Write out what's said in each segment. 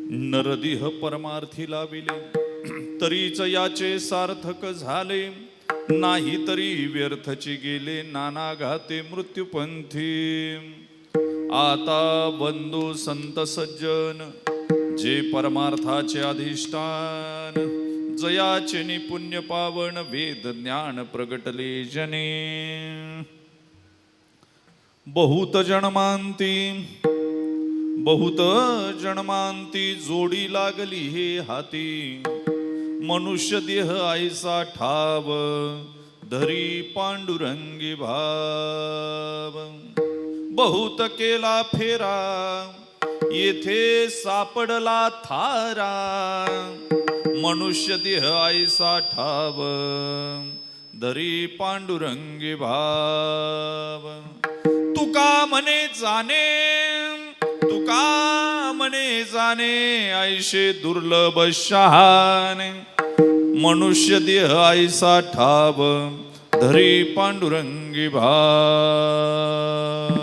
नरदेह परमार्थी la Vella, तरीच याचे सार्थक झाले, नाही तरी व्यर्थची गेले, नाना घाते मृत्यूपंथी. आता बंधू संत सज्जन, जे परमार्थाचे अधिष्ठान, जयाचे निपुण्य पावन, वेद ज्ञान प्रगटले जने. बहुत जन्मांती जोडी लागली हे हाती, मनुष्य देह ऐसा ठाव, धरी पांडुरंगी भाव. बहुत केला फेरा, येथे सापडला थारा, मनुष्य देह ऐसा ठाव, धरी पांडुरंगी भाव. तुका म्हणे जाणे, ऐशे दुर्लभ शहाणे, मनुष्य देह ऐसा ठाव, धरी पांडुरंगी भाव.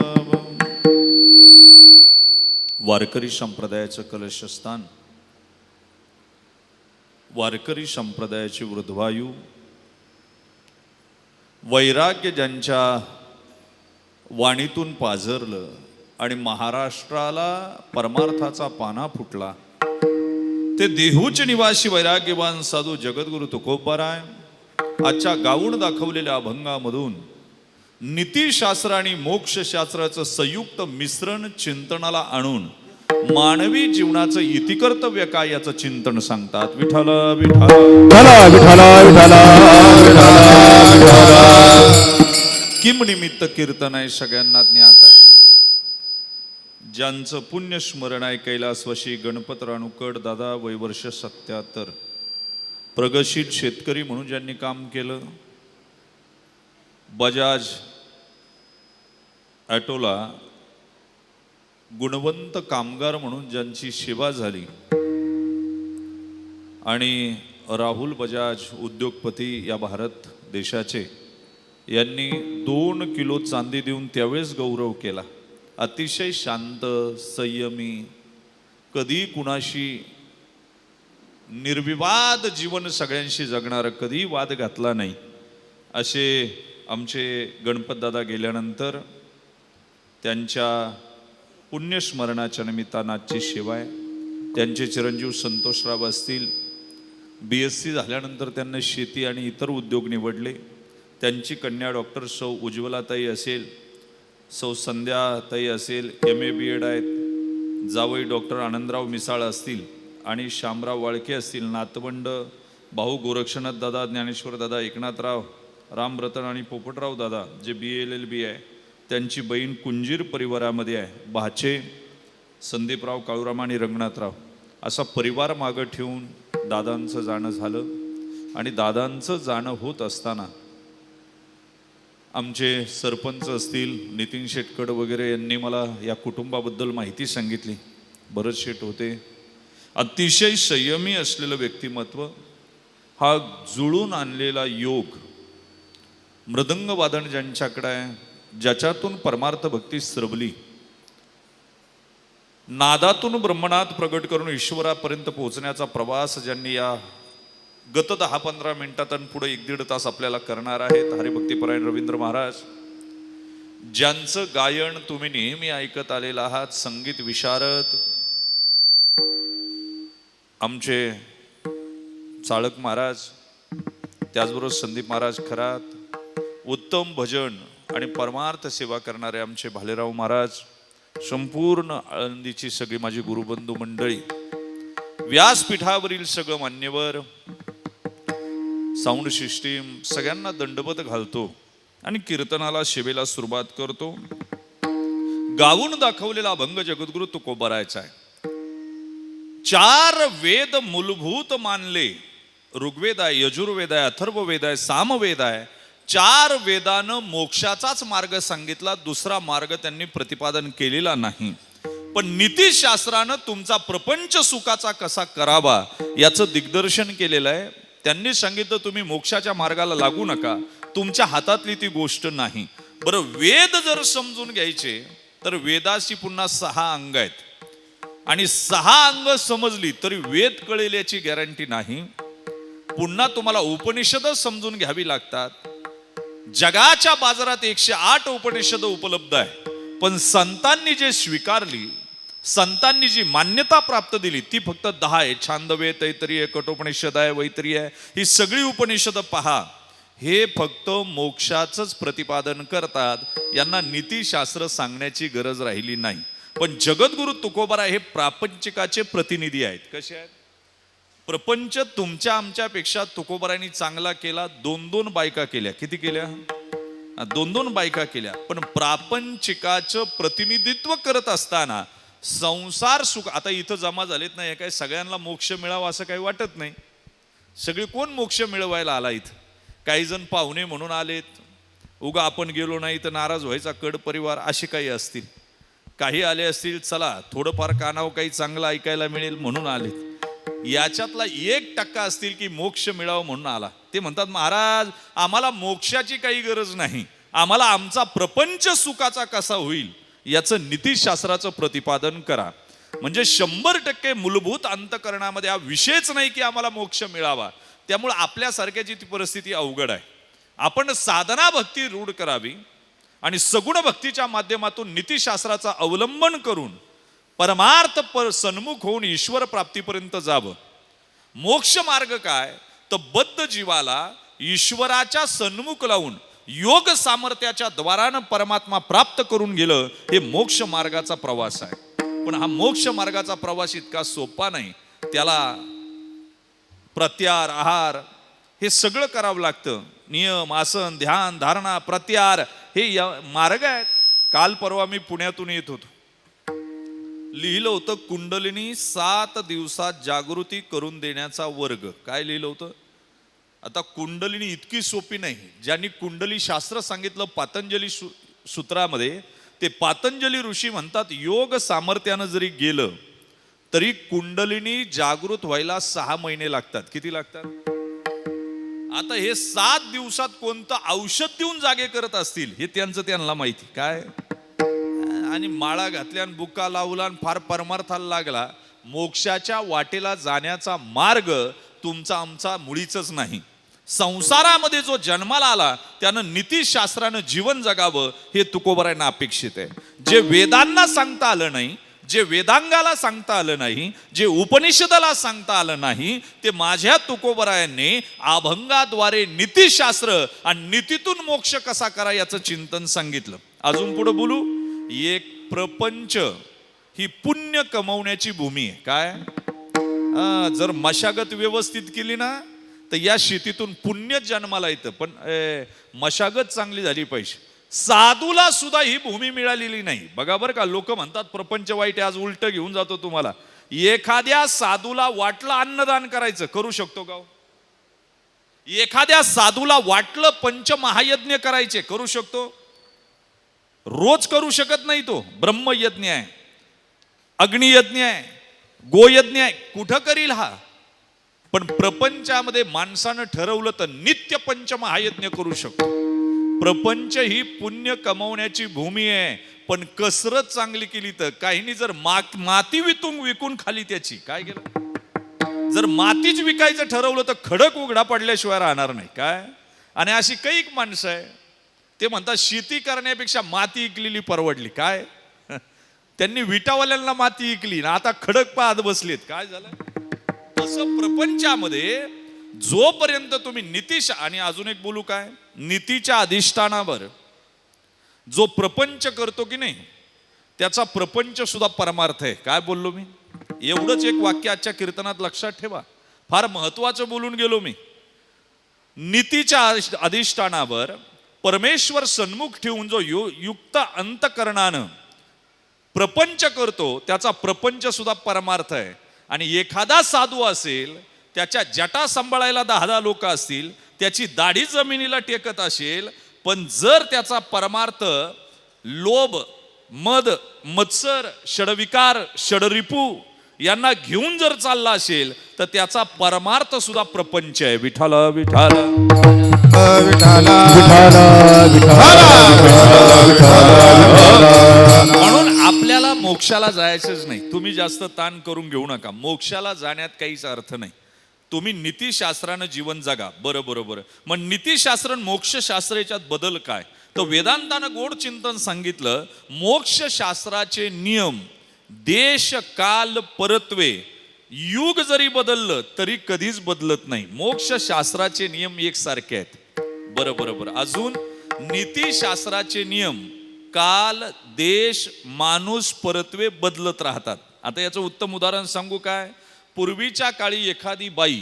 वारकरी संप्रदायाचं कलशस्थान, वारकरी संप्रदायाची वृद्धवायू, वैराग्य ज्यांच्या वाणीतून पाझरलं आणि महाराष्ट्राला परमार्थाचा पाना फुटला, ते देहूचे निवासी वैराग्यवान साधू जगद्गुरु तुकोबाराय आजच्या गाऊन दाखवलेल्या अभंगामधून नीतिशास्त्र आणि मोक्षशास्त्राचं संयुक्त मिश्रण चिंतनाला आणून मानवी जीवनाचं इतिकर्तव्य काय याचं चिंतन सांगतात. विठ्ठल किम निमित्त कीर्तन आहे सगळ्यांना ज्ञात आहे. ज्यांचं पुण्य स्मरण आहे कैलासवासी गणपत राणूकड दादा, वय वर्ष 77, प्रगतशील शेतकरी म्हणून ज्यांनी काम केलं, बजाज ॲटोला गुणवंत कामगार म्हणून ज्यांची सेवा झाली, आणि राहुल बजाज उद्योगपती या भारत देशाचे, यांनी 2 किलो चांदी देऊन त्यावेळेस गौरव केला. अतिशय शांत, संयमी, कधी कुणाशी निर्विवाद जीवन सगळ्यांशी जगणारं, कधी वाद घातला नाही, असे आमचे गणपतदादा गेल्यानंतर त्यांच्या पुण्यस्मरणाच्या निमित्तानं आजची सेवा आहे. त्यांचे चिरंजीव संतोषराव असतील, BSc झाल्यानंतर त्यांना शेती आणि इतर उद्योग निवडले. त्यांची कन्या डॉक्टर सौ उज्ज्वलाताई असेल, सौ संध्याताई असेल, MA BEd आहेत. जावई डॉक्टर आनंदराव मिसाळ असतील आणि शामराव वाळके असतील. नातवंड भाऊ गोरक्षनाथ दादा, ज्ञानेश्वर दादा, एकनाथराव, रामरतन आणि पोपटराव दादा जे BLLB आहे. त्यांची बहीण कुंजीर परिवारामध्ये आहे. भाचे संदीपराव, काळूराम आणि रंगनाथराव असा परिवार मागं ठेवून दादांचं जाणं झालं. आणि दादांचं जाणं होत असताना आमचे सरपंच असतील, नितीन शेटकड वगैरे यांनी मला या कुटुंबाबद्दल माहिती सांगितली. भरत शेट होते. अतिशय संयमी असलेलं व्यक्तिमत्व, हा जुळून आणलेला योग, मृदंग वादन ज्यांच्याकडे आहे, ज्याच्यातून परमार्थ भक्ती स्रवली, नादातून ब्रह्मनाथ प्रगट करून ईश्वरापर्यंत पोहोचण्याचा प्रवास ज्यांनी या गत 10-15 मिनिटात आणि पुढे 1-1.5 तास आपल्याला करणार आहेत, हरिभक्तीपरायण रवींद्र महाराज, ज्यांचं गायन तुम्ही नेहमी ऐकत आलेला आहात. संगीत विशारद आमचे चाळक महाराज, त्याचबरोबर संदीप महाराज खरात, उत्तम भजन आणि परमार्थ सेवा करणारे आमचे भालेराव महाराज, संपूर्ण आळंदीची सगळी माझी गुरुबंधू मंडळी, व्यासपीठावरील सगळं मान्यवर, साऊंड सिस्टीम, सगळ्यांना दंडवत घालतो आणि कीर्तनाला सेवेला सुरुवात करतो. गाऊन दाखवलेला अभंग जगद्गुरु तुकोबारायचा आहे. 4 वेद मूलभूत मानले. ऋग्वेद आहे, यजुर्वेद आहे, अथर्ववेद आहे, सामवेद आहे. 4 वेदानं मोक्षाचाच मार्ग सांगितला, दुसरा मार्ग त्यांनी प्रतिपादन केलेला नाही. पण नीतिशास्त्रानं तुमचा प्रपंच सुखाचा कसा करावा याचं दिग्दर्शन केलेलं आहे. त्यांनी सांगितलं तुम्ही मोक्षाच्या मार्गाला लागू नका, तुमच्या हातातली ती गोष्ट नाही. बरं, वेद जर समजून घ्यायचे तर वेदाशी पुन्हा 6 अंग आहेत. आणि 6 अंग समजली तरी वेद कळेल याची गॅरंटी नाही. पुन्हा तुम्हाला उपनिषद समजून घ्यावी लागतात. जगाच्या बाजारात 108 उपनिषद उपलब्ध आहे, पण संतांनी जे स्वीकारली, संतांनी जी मान्यता प्राप्त दिली ती फक्त 10 आहे. छांदव्य, तैत्तिरीय, कठोपनिषद आहे, वैतरी आहे. ही सगळी उपनिषद पहा, हे फक्त मोक्षाचंच प्रतिपादन करतात. यांना नीतिशास्त्र सांगण्याची गरज राहिली नाही. पण जगद्गुरु तुकोबाराय हे प्रापंचिकाचे प्रतिनिधी आहेत. कसे आहेत? प्रपंच तुमच्या आमच्यापेक्षा तुकोबारायांनी चांगला केला. 2-2 बायका केल्या. किती केल्या? 2-2 बायका केल्या. पण प्रापंचिकाचं प्रतिनिधित्व करत असताना संसार सुख, आता इथं जमा झालेत नाही, काय सगळ्यांना मोक्ष मिळावा असं काही वाटत नाही. सगळे कोण मोक्ष मिळवायला आला इथं? काही जण पाहुणे म्हणून आलेत, उगा आपण गेलो नाही तर नाराज व्हायचा कड परिवार, असे काही असतील. काही आले असतील, चला थोडंफार कानावर काही चांगलं ऐकायला मिळेल म्हणून आलेत. याच्यातला 1% असतील की मोक्ष मिळावं म्हणून आला. ते म्हणतात, महाराज आम्हाला मोक्षाची काही गरज नाही, आम्हाला आमचा प्रपंच सुखाचा कसा होईल याचं नीतिशास्त्राचं प्रतिपादन करा. म्हणजे 100% मूलभूत अंतःकरणामध्ये हा विषयच नाही की आम्हाला मोक्ष मिळावा. त्यामुळे आपल्यासारख्याची ती परिस्थिती अवघड आहे. आपण साधना भक्ती रूढ करावी आणि सगुण भक्तीच्या माध्यमातून नीतिशास्त्राचा अवलंबन करून परमार्थ सन्मुख होऊन ईश्वर प्राप्तीपर्यंत जावं. मोक्ष मार्ग काय? तर बद्ध जीवाला ईश्वराच्या सन्मुख लावून योग सामर्थ्याच्या द्वारानं परमात्मा प्राप्त करून गेलं, हे मोक्ष मार्गाचा प्रवास आहे. पण हा मोक्ष मार्गाचा प्रवास इतका सोपा नाही. त्याला प्रत्यार, आहार हे सगळं करावं लागतं. नियम, आसन, ध्यान, धारणा, प्रत्यार हे मार्ग आहेत. काल परवा मी पुण्यातून येत होतो, लिहिलं होतं कुंडलिनी 7 दिवसात जागृती करून देण्याचा वर्ग. काय लिहिलं होतं? आता कुंडलिनी इतकी सोपी नाही. ज्यांनी कुंडली शास्त्र सांगितलं पातंजली सूत्रामध्ये, ते पातंजली ऋषी म्हणतात योग सामर्थ्यानं जरी गेलं तरी कुंडलिनी जागृत व्हायला 6 महिने लागतात. किती लागतात? आता हे 7 दिवसात कोणतं औषध देऊन जागे करत असतील हे त्यांना माहिती. काय आणि माळा घातल्या आणि बुक्का लावला आणि फार परमार्थाला लागला. मोक्षाच्या वाटेला जाण्याचा मार्ग तुमचा आमचा मुळीच नाही. संसारामध्ये जो जन्माला आला त्यानं नीतिशास्त्रानं जीवन जगावं हे तुकोबारायांना अपेक्षित आहे. जे वेदांना सांगता आलं नाही, जे वेदांगाला सांगता आलं नाही, जे उपनिषदाला सांगता आलं नाही, ते माझ्या तुकोबारायांनी अभंगाद्वारे नीतिशास्त्र आणि नीतीतून मोक्ष कसा करा याचं चिंतन सांगितलं. अजून पुढे बोलू. एक प्रपंच ही पुण्य कमवण्याची भूमी आहे. काय? जर मशागत व्यवस्थित केली ना तर या शेतीतून पुण्य जन्माला येतं. पण मशागत चांगली झाली पाहिजे. साधूला सुद्धा ही भूमी मिळालेली नाही. बघा बरं का, लोक म्हणतात प्रपंच वाईट आहे. आज उलट घेऊन जातो तुम्हाला. एखाद्या साधूला वाटलं अन्नदान करायचं, करू शकतो का? एखाद्या साधूला वाटलं पंचमहायज्ञ करायचे, करू शकतो? रोज करू शकत नाही. तो ब्रह्मयज्ञ आहे, अग्नियज्ञ आहे, गोयज्ञ आहे, कुठं करील हा? पण प्रपंचामध्ये माणसानं ठरवलं तर नित्य पंचमहायज्ञ करू शकतो. प्रपंच ही पुण्य कमवण्याची भूमी आहे. पण कसरत चांगली केली तर, काहींनी जर माती विकून खाली त्याची काय केलं? जर मातीच विकायचं ठरवलं तर खडक उघडा पडल्याशिवाय राहणार नाही. काय? आणि अशी कैक माणसं आहे, ते म्हणतात शेती करण्यापेक्षा माती इकलेली परवडली. काय? त्यांनी विटावाल्यांना माती इकली ना आता खडक पाहत बसलेत. काय झालं? असं प्रपंचामध्ये जोपर्यंत तुम्ही नीतीश, आणि अजून एक बोलू काय, नीतीच्या अधिष्ठानावर जो प्रपंच करतो की नाही त्याचा प्रपंच सुद्धा परमार्थ आहे. काय बोललो मी? एवढंच एक वाक्य आजच्या कीर्तनात लक्षात ठेवा. फार महत्वाचं बोलून गेलो मी. नीतीच्या अधिष्ठानावर परमेश्वर सन्मुख ठेवून जो युक्त अंतकरणानं प्रपंच करतो त्याचा प्रपंच सुद्धा परमार्थ आहे. आणि एखादा साधू असेल, त्याच्या जटा सांभाळायला 10 लोक असतील, त्याची दाढी जमिनीला टेकत असेल, पण जर त्याचा परमार्थ लोभ, मद, मत्सर, षडविकार, षडरिपू यांना घेऊन जर चालला असेल तर त्याचा परमार्थ सुद्धा प्रपंच आहे. विठ्ठल विठ्ठल म्हणून आपल्याला मोक्ष मोक्षाला जायचंच नाही. तुम्ही जास्त ताण करून घेऊ नका. मोक्षाला जाण्यात काहीच अर्थ नाही. तुम्ही नीतिशास्त्रानं जीवन जगा. बरं. मग नीतिशास्त्र आणि मोक्षशास्त्र याच्यात बदल काय? तर वेदांतानं गोड चिंतन सांगितलं, मोक्षशास्त्राचे नियम देश काल परत्वे युग जरी बदललं तरी कधीच बदलत नाही. मोक्षशास्त्राचे नियम एकसारखे आहेत. बरं. अजून नीतिशास्त्राचे नियम काल देश माणूस परत्वे बदलत राहतात. आता याचं उत्तम उदाहरण सांगू काय? पूर्वीच्या काळी एखादी बाई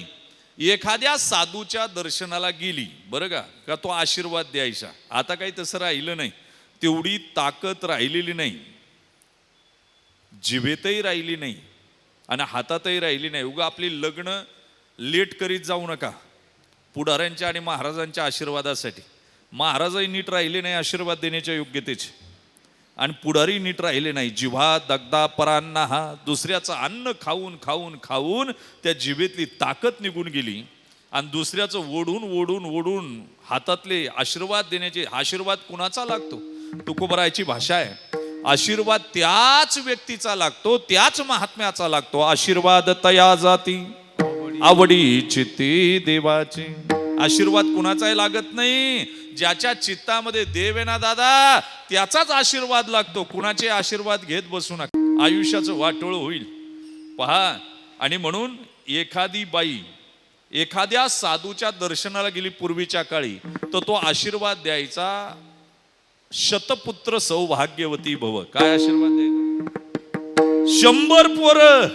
एखाद्या साधूच्या दर्शनाला गेली, बरं का तो आशीर्वाद द्यायचा. आता काही तसं राहिलं नाही. तेवढी ताकद राहिलेली नाही, जिभेतही राहिली नाही आणि हातातही राहिली नाही. उगा आपली लग्न लेट करीत जाऊ नका पुढाऱ्यांच्या आणि महाराजांच्या आशीर्वादासाठी. महाराजही नीट राहिले नाही आशीर्वाद देण्याच्या योग्यतेचे, आणि पुढारी नीट राहिले नाही. जिव्हा दगदा परांना हा, दुसऱ्याचं अन्न खाऊन खाऊन खाऊन त्या जिभेतली ताकद निघून गेली आणि दुसऱ्याचं ओढून हातातले आशीर्वाद देण्याचे. आशीर्वाद कुणाचा लागतो? तुकोबरायची भाषा आहे. आशीर्वाद त्याच व्यक्तीचा लागतो, त्याच महात्म्याचा लागतो. आशीर्वाद तया जाती आवडी चित्ती देवाची. आशीर्वाद कुणाचाही लागत नाही. ज्याच्या चित्तामध्ये देव आहे ना दादा, त्याचाच आशीर्वाद लागतो. कुणाचे आशीर्वाद घेत बसू नका, आयुष्याचं वाटोळ होईल. पहा, आणि म्हणून एखादी बाई एखाद्या साधूच्या दर्शनाला गेली पूर्वीच्या काळी, तर तो आशीर्वाद द्यायचा, शतपुत्र सौभाग्यवती भव. काय आशीर्वाद द्यायचा? 100 पोरं.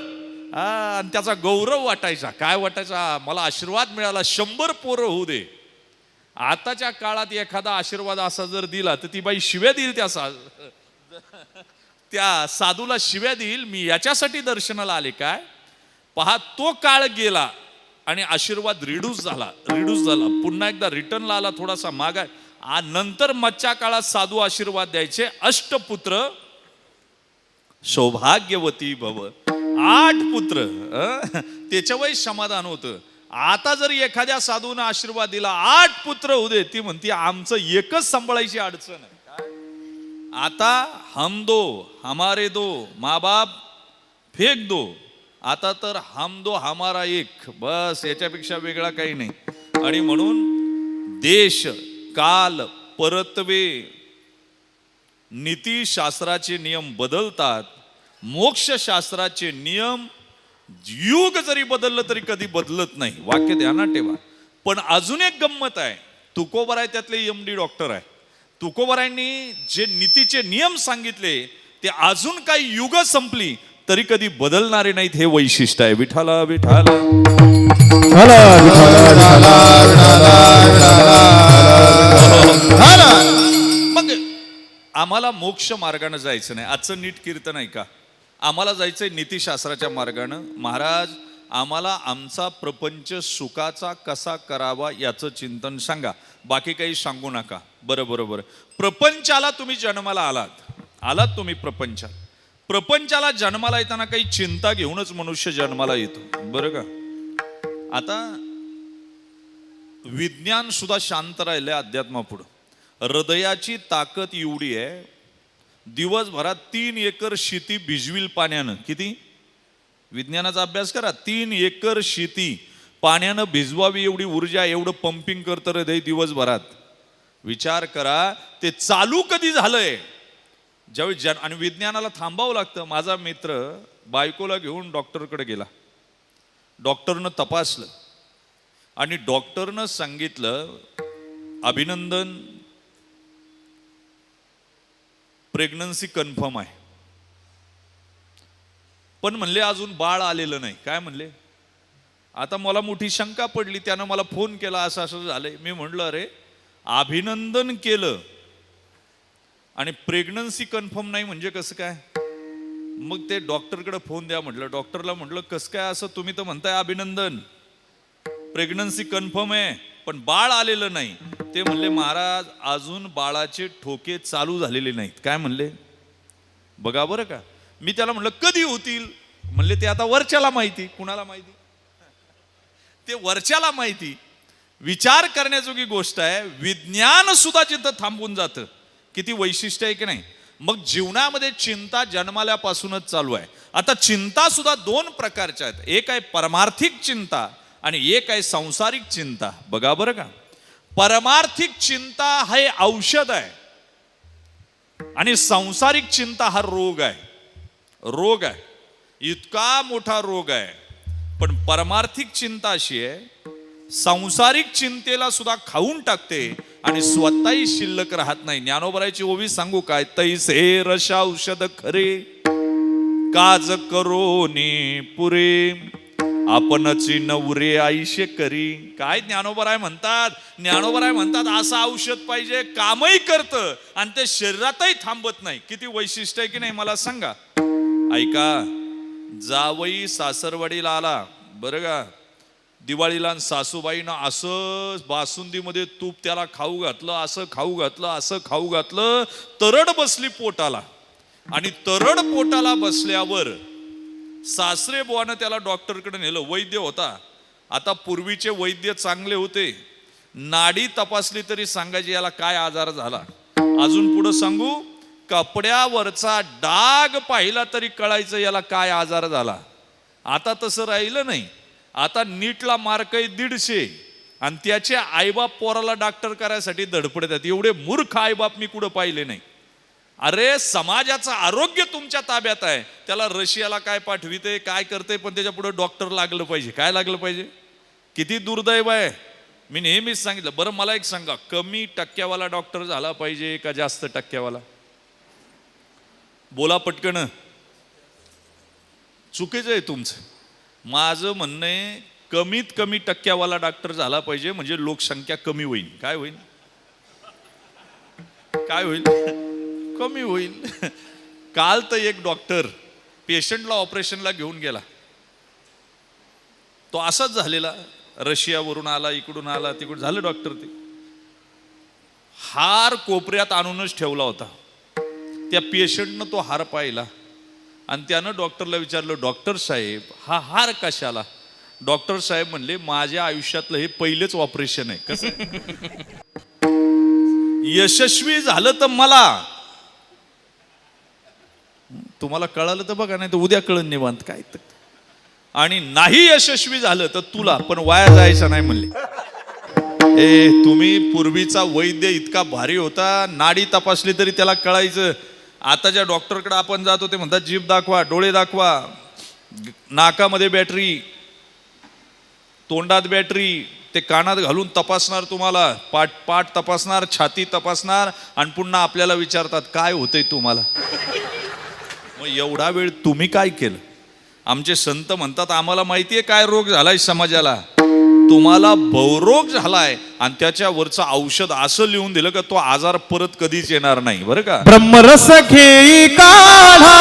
आणि त्याचा गौरव वाटायचा. काय वाटायचा? मला आशीर्वाद मिळाला, 100 पोरं होऊ दे. आताच्या काळात एखादा आशीर्वाद असा जर दिला तर ती बाई शिव्या देईल. त्या साधूला शिव्या देईल. मी याच्यासाठी दर्शनाला आले काय? पहा, तो काळ गेला आणि आशीर्वाद रिड्यूस झाला. पुन्हा एकदा रिटर्नला आला, थोडासा मागाय. नंतर मधच्या काळात साधू आशीर्वाद द्यायचे, अष्टपुत्र सौभाग्यवती भव. 8 पुत्र, त्याच्यावरही समाधान होतं. आता जर एखाद्या साधूने आशीर्वाद दिला 8 पुत्र होऊ दे, ती म्हणते आमचं एकच सांभाळायची अडचण आहे. आता हम दो हमारे दो माँ बाप फेक दो. आता तर हम दो हमारा एक, बस याच्यापेक्षा वेगळा काही नाही. आणि म्हणून देश काल परत्वे नीतिशास्त्राचे नियम बदलतात. मोक्षशास्त्राचे नियम युग जरी बदललं तरी कधी बदलत नाही. वाक्य ध्यानात ठेवा. पण अजून एक गंमत आहे. तुकोबराय त्यातले MD डॉक्टर आहे. तुकोबरायांनी जे नीतीचे नियम सांगितले ते अजून काही युग संपली तरी कधी बदलणारे नाहीत. हे वैशिष्ट्य आहे. विठाला विठाला मग आम्हाला मोक्ष मार्गाने जायचं नाही. आजचं नीट कीर्तन आहे का? आम्हाला जायचंय नीतिशास्त्राच्या मार्गानं. महाराज, आम्हाला आमचा प्रपंच सुखाचा कसा करावा याचं चिंतन सांगा, बाकी काही सांगू नका. बरं. प्रपंचाला तुम्ही जन्माला आलात तुम्ही प्रपंचाला जन्माला येताना काही चिंता घेऊनच मनुष्य जन्माला येतो. बरं का? आता विज्ञान सुद्धा शांत राहिलंय अध्यात्मापुढं. हृदयाची ताकद एवढी आहे, दिवसभरात 3 एकर शेती भिजविल पाण्यानं. किती? विज्ञानाचा अभ्यास करा. 3 एकर शेती पाण्यानं भिजवावी एवढी ऊर्जा, एवढं पंपिंग करतं हृदय दिवसभरात. विचार करा ते चालू कधी झालंय. ज्यावेळी आणि विज्ञानाला थांबावं लागतं. माझा मित्र बायकोला घेऊन डॉक्टरकडे गेला. डॉक्टरनं तपासलं आणि डॉक्टरनं सांगितलं, अभिनंदन, प्रेग्नन्सी कन्फर्म आहे. पण म्हणले अजून बाळ आलेलं नाही. काय म्हणले? आता मला मोठी शंका पडली. त्यानं मला फोन केला, असं झालंय. मी म्हणलं, अरे अभिनंदन केलं आणि प्रेग्नन्सी कन्फर्म नाही म्हणजे कसं काय? मग ते डॉक्टरकडे फोन द्या म्हटलं. डॉक्टरला म्हटलं, कसं काय असं? तुम्ही तर म्हणताय अभिनंदन, प्रेग्नन्सी कन्फर्म आहे, पण बाळ आलेलं नाही. ते म्हणले, महाराज अजून बाळाचे ठोके चालू झालेले नाहीत. काय म्हणले? बघा बरं का. मी त्याला म्हटलं, कधी होतील? म्हणले, ते आता वरच्याला माहिती. कुणाला माहिती? ते वरच्याला माहिती. विचार करण्याजोगी गोष्ट आहे. विज्ञान सुद्धा जिथं थांबून जातं. किती वैशिष्ट्य आहे की नाही? मग जीवनामध्ये चिंता जन्माल्यापासूनच चालू आहे. आता चिंता सुद्धा दोन प्रकारच्या आहेत. एक आहे परमार्थिक चिंता आणि एक आहे सांसारिक चिंता. बघा बरं का, परमार्थिक चिंता हे औषध आहे आणि सांसारिक चिंता हा रोग आहे. रोग आहे, इतका मोठा रोग आहे. पण परमार्थिक चिंता अशी आहे, सांसारिक चिंतेला सुद्धा खाऊन टाकते आणि स्वतःही शिल्लक राहत नाही. ज्ञानोबराची ओवी सांगू काय, तैसे रसा औषध खरे काज करोनी पुरे आपणची नवरे आईशे करी. काय ज्ञानोबराय म्हणतात, ज्ञानोबराय म्हणतात असं औषध पाहिजे, कामही करतं आणि ते शरीरातही थांबत नाही. किती वैशिष्ट्य आहे की नाही मला सांगा. ऐका, जावई सासरवाडीला आला बरं का, दिवाळीला सासूबाईनं असं बासुंदीमध्ये तूप त्याला खाऊ घातलं, असं खाऊ घातलं, असं खाऊ घातलं, तरड बसली पोटाला. आणि तरड पोटाला बसल्यावर सासरे बुवानं त्याला डॉक्टरकडे नेलं. वैद्य होता. आता पूर्वीचे वैद्य चांगले होते, नाडी तपासली तरी सांगायची याला काय आजार झाला. अजून पुढं सांगू, कपड्यावरचा डाग पाहिला तरी कळायचं याला काय आजार झाला. आता तसं राहिलं नाही. आता नीटला मार्क आहे 150 आणि त्याचे आईबाप पोराला डॉक्टर करायसाठी धडपडतात. एवढे मूर्ख आईबाप मी कुठं पाहिले नाही. अरे समाजाचं आरोग्य तुमच्या ताब्यात आहे, त्याला रशियाला काय पाठविते काय करते, पण त्याच्या पुढे डॉक्टर लागलं पाहिजे. काय लागलं पाहिजे, किती दुर्दैव आहे. मी नेहमीच सांगितलं. बरं मला एक सांगा, कमी टक्क्यावाला डॉक्टर झाला पाहिजे का जास्त टक्क्यावाला? बोला पटकन. चुकीचं आहे तुमचं. माझं म्हणणं आहे कमीत कमी टक्क्यावाला डॉक्टर झाला पाहिजे, म्हणजे लोकसंख्या कमी होईल. काय होईल, काय होईल, कमी होईल. काल तर एक डॉक्टर पेशंटला ऑपरेशनला घेऊन गेला, तो असाच झालेला, रशियावरून आला, इकडून आला, तिकडून झालं. डॉक्टर ते हार कोपऱ्यात आणूनच ठेवला होता. त्या पेशंटनं तो हार पाहिला आणि त्यानं डॉक्टरला विचारलं, डॉक्टर साहेब हा हार कशाला? डॉक्टर साहेब म्हणले, माझ्या आयुष्यातलं हे पहिलेच ऑपरेशन आहे. कसं यशस्वी झालं तर मला, तुम्हाला कळालं तर बघा, नाही तर उद्या कळन निवांत काय तर. आणि नाही यशस्वी झालं तर तुला पण वाया जायचं नाही म्हणले. तुम्ही पूर्वीचा वैद्य इतका भारी होता, नाडी तपासली तरी त्याला कळायचं. आता ज्या डॉक्टरकडे आपण जातो ते म्हणतात जीभ दाखवा, डोळे दाखवा, नाकामध्ये बॅटरी, तोंडात बॅटरी, ते कानात घालून तपासणार तुम्हाला, पाठ तपासणार, छाती तपासणार आणि पुन्हा आपल्याला विचारतात काय होतंय तुम्हाला. मग एवढा वेळ तुम्ही काय केलं? आमचे संत म्हणतात आम्हाला माहितीये काय रोग झालाय समाजाला, तुम्हाला भवरोग झालाय आणि त्याच्यावरचं औषध असं लिहून दिलं का तो आजार परत कधीच येणार नाही. बरं का, ब्रह्मरस घेई काढा,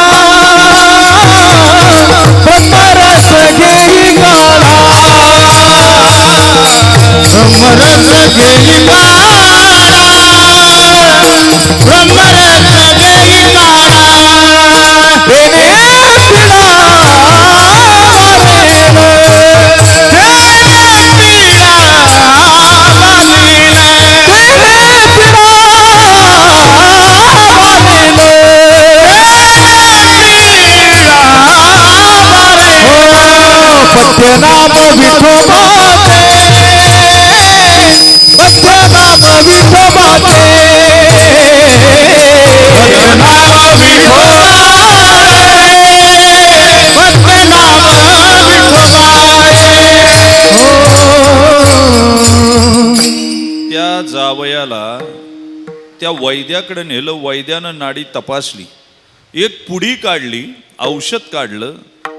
ब्रह्मरस घेई काढा, ब्रह्मरस घेई काढा, ब्रह्मरस घेई काढा, देणे पिढा नाम विठोबाचे, नाम विठोबाचे, नाम विठोबाचे, नाम विठोबाचे. त्या जावयाला त्या वैद्याकडे नेलं. वैद्यानं नाडी तपासली, एक पुडी काढली, औषध काढलं,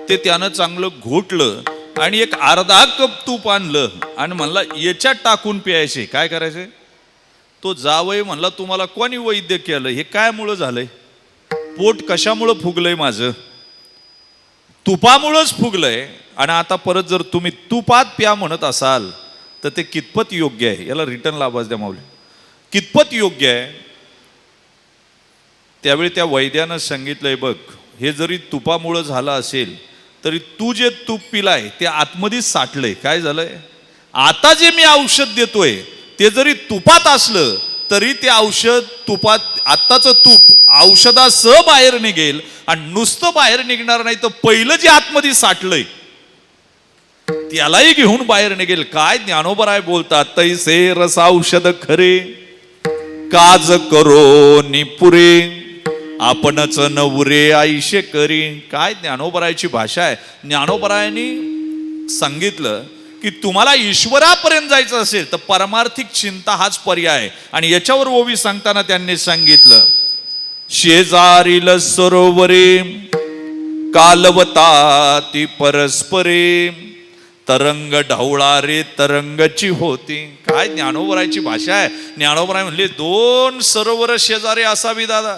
ते त्यानं चांगलं घोटलं आणि एक अर्धा कप तूप आणलं आणि म्हणला याच्यात टाकून प्यायचे. काय करायचे? तो जावई म्हणला तुम्हाला कोणी वैद्य केलं? हे काय मुळे झालंय? पोट कशामुळं फुगलंय माझं? तुपामुळंच फुगलंय. आणि आता परत जर तुम्ही तुपात प्या म्हणत असाल तर ते कितपत योग्य आहे? याला रिटर्न आवाज द्या माऊली. कितपत योग्य आहे? त्यावेळी त्या वैद्यानं सांगितलंय, बघ हे जरी तुपामुळं झालं असेल तरी तू जे तूप पिलाय ते आतमध्ये साठलंय. काय झालंय? आता जे मी औषध देतोय ते जरी तुपात असलं तरी ते औषध तुपात, आत्ताचं तूप औषधासह बाहेर निघेल आणि नुसतं बाहेर निघणार नाही तर पहिलं जे आतमध्ये साठलंय त्यालाही घेऊन बाहेर निघेल. काय ज्ञानोबराय बोलतात, तैसे रस औषध खरे काज करो निपुरे आपणच नवरे आईशे करी. काय ज्ञानोबरायची भाषा आहे. ज्ञानोबरायांनी सांगितलं की तुम्हाला ईश्वरापर्यंत जायचं असेल तर परमार्थिक चिंता हाच पर्याय आहे. आणि याच्यावर ओवी सांगताना त्यांनी सांगितलं, शेजारील सरोवरे कालवता ती परस्परे तरंग ढवळा रे तरंगची होती. काय ज्ञानोबरायची भाषा आहे. ज्ञानोबराय म्हणले 2 सरोवर शेजारी असावी दादा.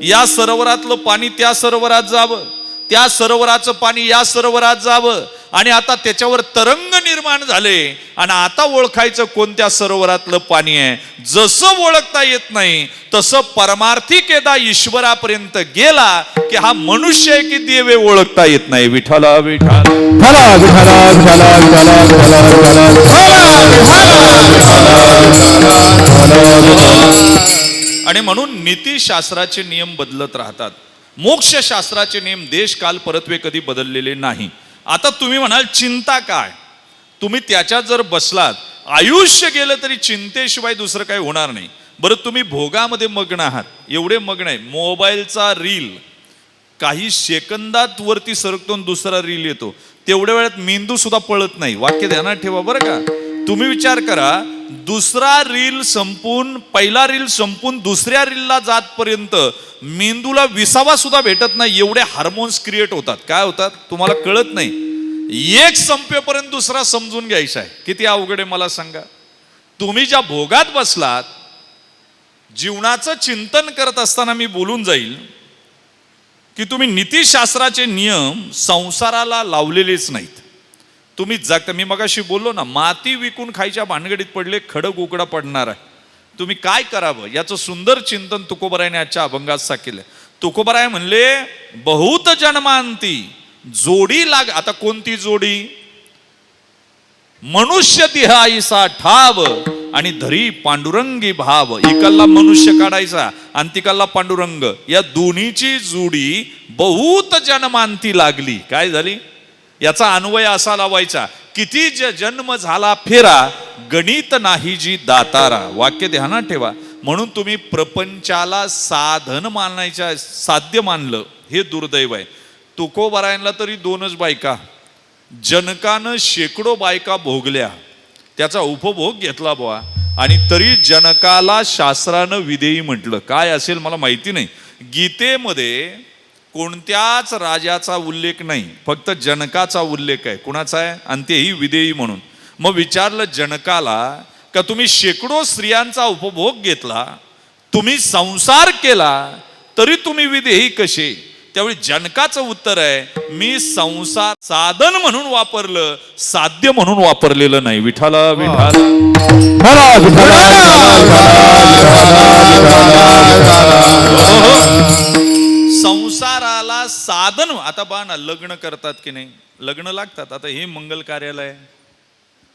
या सरोवरातलं पाणी त्या सरोवरात जावं, त्या सरोवराचं पाणी या सरोवरात जावं आणि आता त्याच्यावर तरंग निर्माण झाले आणि आता ओळखायचं कोणत्या सरोवरातलं पाणी आहे. जसं ओळखता येत नाही तसं परमार्थिक एकदा ईश्वरापर्यंत गेला की हा मनुष्य आहे की देव आहे ओळखता येत नाही. विठ्ठला विठ्ठला विठ्ठला विठ्ठला विठ्ठला विठ्ठला विठ्ठला. आणि म्हणून नीतिशास्त्राचे नियम बदलत राहतात. मोक्षशास्त्राचे नियम देश काल परत्वे कधी बदललेले नाही. आता तुम्ही म्हणाल चिंता काय, तुम्ही त्याच्यात जर बसलात आयुष्य गेलं तरी चिंतेशिवाय दुसरं काही होणार नाही. बरं तुम्ही भोगामध्ये मग्न आहात, एवढे मग्न आहे. मोबाईलचा रील काही सेकंदात वरती सरकतो दुसरा रील येतो, तेवढ्या वेळात मेंदू सुद्धा पळत नाही. वाक्य ध्यानात ठेवा बरं का. तुम्ही विचार करा, दुसरा रील संपून पहिला रील संपून दुसऱ्या रीलला जातपर्यंत मेंदूला विसावा सुद्धा भेटत नाही. एवढे हार्मोन्स क्रिएट होतात. काय होतात तुम्हाला कळत नाही. एक संपेपर्यंत दुसरा समजून घ्यायचा आहे. किती अवघड आहे मला सांगा. तुम्ही ज्या भोगात बसलात, जीवनाचं चिंतन करत असताना मी बोलून जाईल की तुम्ही नीतिशास्त्राचे नियम संसाराला लावलेलेच नाहीत. तुम्ही जगता, मी मगाशी बोललो ना, माती विकून खायच्या भानगडीत पडले, खडक उकडा पडणार आहे. तुम्ही काय करावं याचं सुंदर चिंतन तुकोबरायाने आजच्या अभंगात केलं. तुकोबराय म्हणले, बहुत जन्मांती जोडी लाग. आता कोणती जोडी? मनुष्य तिहाईसा ठाव आणि धरी पांडुरंगी भाव. इकडला मनुष्य काढायचा आणि तिकडला पांडुरंग, या दोन्हीची जोडी बहुत जन्मांती लागली. काय झाली? याचा अन्वय असा लावायचा, किती जन्म झाला फेरा गणित नाही जी दातारा. वाक्य ध्यानात ठेवा. म्हणून तुम्ही प्रपंचाला साधन मानायच्या, साध्य मानलं हे दुर्दैव आहे. तुकोबरायांना तरी 2च बायका, जनकानं शेकडो बायका भोगल्या, त्याचा उपभोग घेतला बुवा, आणि तरी जनकाला शास्त्रानं विधेयी म्हटलं. काय असेल मला माहिती नाही. गीतेमध्ये कोणत्याच राजाचा उल्लेख नाही, फक्त जनकाचा उल्लेख आहे. कुणाचा आहे? आणि तेही विधेयी म्हणून. मग विचारलं जनकाला का तुम्ही शेकडो स्त्रियांचा उपभोग घेतला, तुम्ही संसार केला, तरी तुम्ही विधेयी कसे? त्यावेळी जनकाचं उत्तर आहे, मी संसार साधन म्हणून वापरलं, साध्य म्हणून वापरलेलं नाही. विठ्ठला विठ्ठला. संसाराला साधन. आता पहा ना, लग्न करतात की नाही, लग्न लागतात. आता हे मंगल कार्यालय,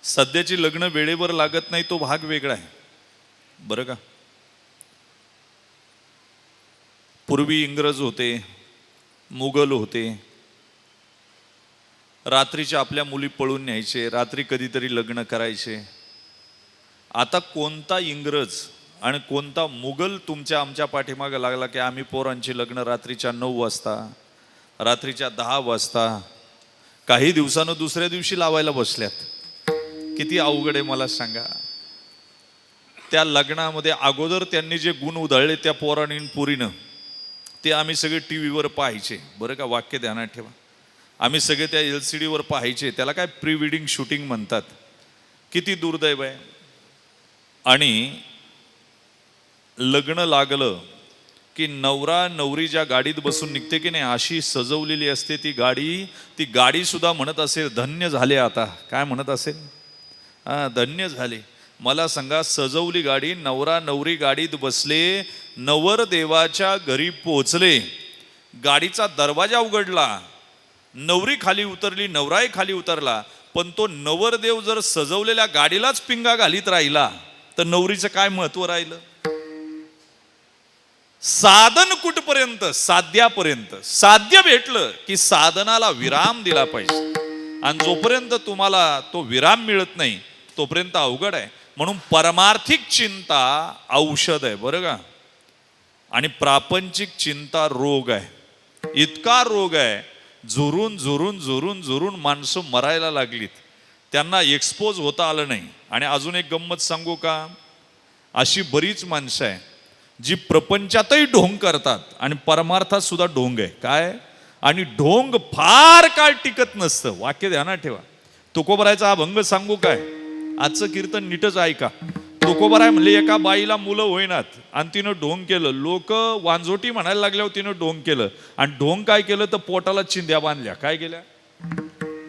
सध्याची लग्न वेळेवर लागत नाही, तो भाग वेगळा आहे बरं का. पूर्वी इंग्रज होते, मुघल होते, रात्रीच्या आपल्या मुली पळून न्यायचे, रात्री कधीतरी लग्न करायचे. आता कोणता इंग्रज आणि कोणता मुघल तुमच्या आमच्या पाठीमागे लागला की आम्ही पोरांची लग्न रात्रीच्या 9 वाजता, रात्रीच्या 10 वाजता, काही दिवसानं दुसऱ्या दिवशी लावायला बसल्यात. किती अवघड आहे मला सांगा. त्या लग्नामध्ये अगोदर त्यांनी जे गुण उधळले त्या पोरांनी पुरीनं, ते आम्ही सगळे टी व्हीवर पाहायचे बरं का. वाक्य ध्यानात ठेवा. आम्ही सगळे त्या LCD वर पाहायचे. त्याला काय प्री वेडिंग शूटिंग म्हणतात. किती दुर्दैव आहे. आणि लग्न लागलं की नवरा नवरी ज्या गाडीत बसून निघते की नाही, अशी सजवलेली असते ती गाडी. ती गाडी सुद्धा म्हणत असेल धन्य झाले. आता काय म्हणत असेल? धन्य झाले. मला सांगा, सजवली गाडी, नवरा नवरी गाडीत बसले, नवरदेवाच्या घरी पोहोचले, गाडीचा दरवाजा उघडला, नवरी खाली उतरली, नवराही खाली उतरला, पण तो नवरदेव जर सजवलेल्या गाडीलाच पिंगा घालीत राहिला तर नवरीचं काय महत्व राहिलं? साधन कुठपर्यंत? साध्यापर्यंत. साध्य भेटलं की साधनाला विराम दिला पाहिजे, आणि जोपर्यंत तुम्हाला तो विराम मिळत नाही तोपर्यंत अवघड आहे. म्हणून परमार्थिक चिंता औषध आहे, बरं का. आणि प्रापंचिक चिंता रोग आहे. इतका रोग आहे, झुरून झुरून झुरून झुरून माणसं मरायला लागलीत, त्यांना एक्सपोज होता आलं नाही. आणि अजून एक गंमत सांगू का, अशी बरीच माणसं आहे जी प्रपंचातही ढोंग करतात आणि परमार्थात सुद्धा ढोंग आहे. काय? आणि ढोंग फार काळ टिकत नसतं. वाक्य ध्यानात ठेवा. तुकोबरायचा अभंग सांगू काय? आजचं कीर्तन नीटच ऐका. तुकोबराय म्हणले एका बाईला मुलं होईनात आणि तिनं ढोंग केलं. लोक वांजोटी म्हणायला लागल्यावर तिनं ढोंग केलं. आणि ढोंग काय केलं तर पोटाला चिंध्या बांधल्या. काय केल्या?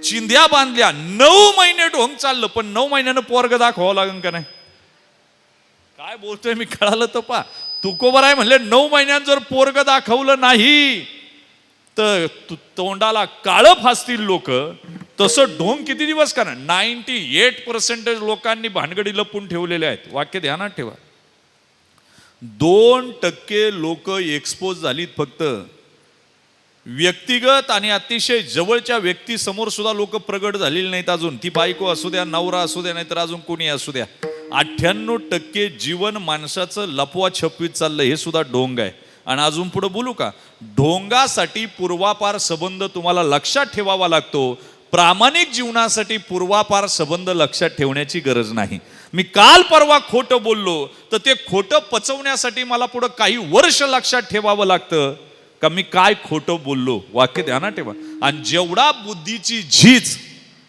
चिंध्या बांधल्या. 9 महिने ढोंग चाललं, पण 9 महिन्यानं पोरग दाखवावं लागेल का नाही? काय बोलतोय मी, कळालं तर पा. तुकोबराय म्हणले 9 महिन्यात जर पोरग दाखवलं नाही तर तोंडाला काळं फासतील लोक. तसं ढोंग किती दिवस करणार? 98% लोकांनी भानगडी लपून ठेवलेले आहेत. वाक्य ध्यानात ठेवा. 2% लोक एक्सपोज झालीत फक्त. व्यक्तिगत आणि अतिशय जवळच्या व्यक्ती समोर सुद्धा लोक प्रगट झालेली नाहीत अजून. ती बायको असू द्या, नवरा असू द्या, नाहीतर अजून कोणी असू द्या. 98% जीवन माणसाचं लपवा छपवीत चाललं. हे सुद्धा ढोंग आहे. आणि अजून पुढे बोलू का? ढोंगासाठी पूर्वापार संबंध तुम्हाला लक्षात ठेवावा लागतो. प्रामाणिक जीवनासाठी पूर्वापार संबंध लक्षात ठेवण्याची गरज नाही. मी काल परवा खोटं बोललो तर ते खोटं पचवण्यासाठी मला पुढं काही वर्ष लक्षात ठेवावं लागतं का मी काय खोटं बोललो. वाक्य ध्यानात ठेवा. आणि जेवढा बुद्धीची झीज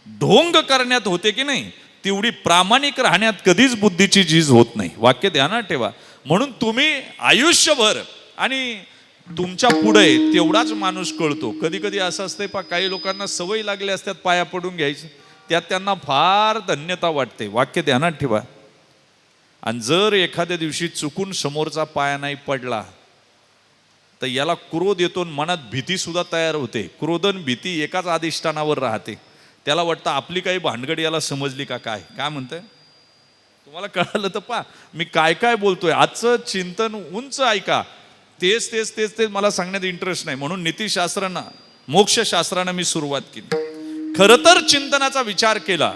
ढोंग करण्यात होते की नाही, तेवढी प्रामाणिक राहण्यात कधीच बुद्धीची झीज होत नाही. वाक्य ध्यानात ठेवा. म्हणून तुम्ही आयुष्यभर आणि तुमच्या पुढे तेवढाच माणूस कळतो. कधी कधी असं असतंय पा, काही लोकांना सवय लागली असतात पाया पडून घ्यायची, त्यात त्यांना फार धन्यता वाटते. वाक्य ध्यानात ठेवा. आणि जर एखाद्या दिवशी चुकून समोरचा पाया नाही पडला तर याला क्रोध येतो, मनात भीती सुद्धा तयार होते. क्रोधन भीती एकाच अधिष्ठानावर राहते. त्याला वाटतं आपली काही भानगड याला समजली का काय. काय म्हणतंय तुम्हाला कळालं तर पा, मी काय काय बोलतोय. आजचं चिंतन उंच ऐका. तेच तेच तेच तेच मला सांगण्यात इंटरेस्ट नाही, म्हणून नीतिशास्त्रांना, मोक्षशास्त्रांना मी सुरुवात केली. खरं तर चिंतनाचा विचार केला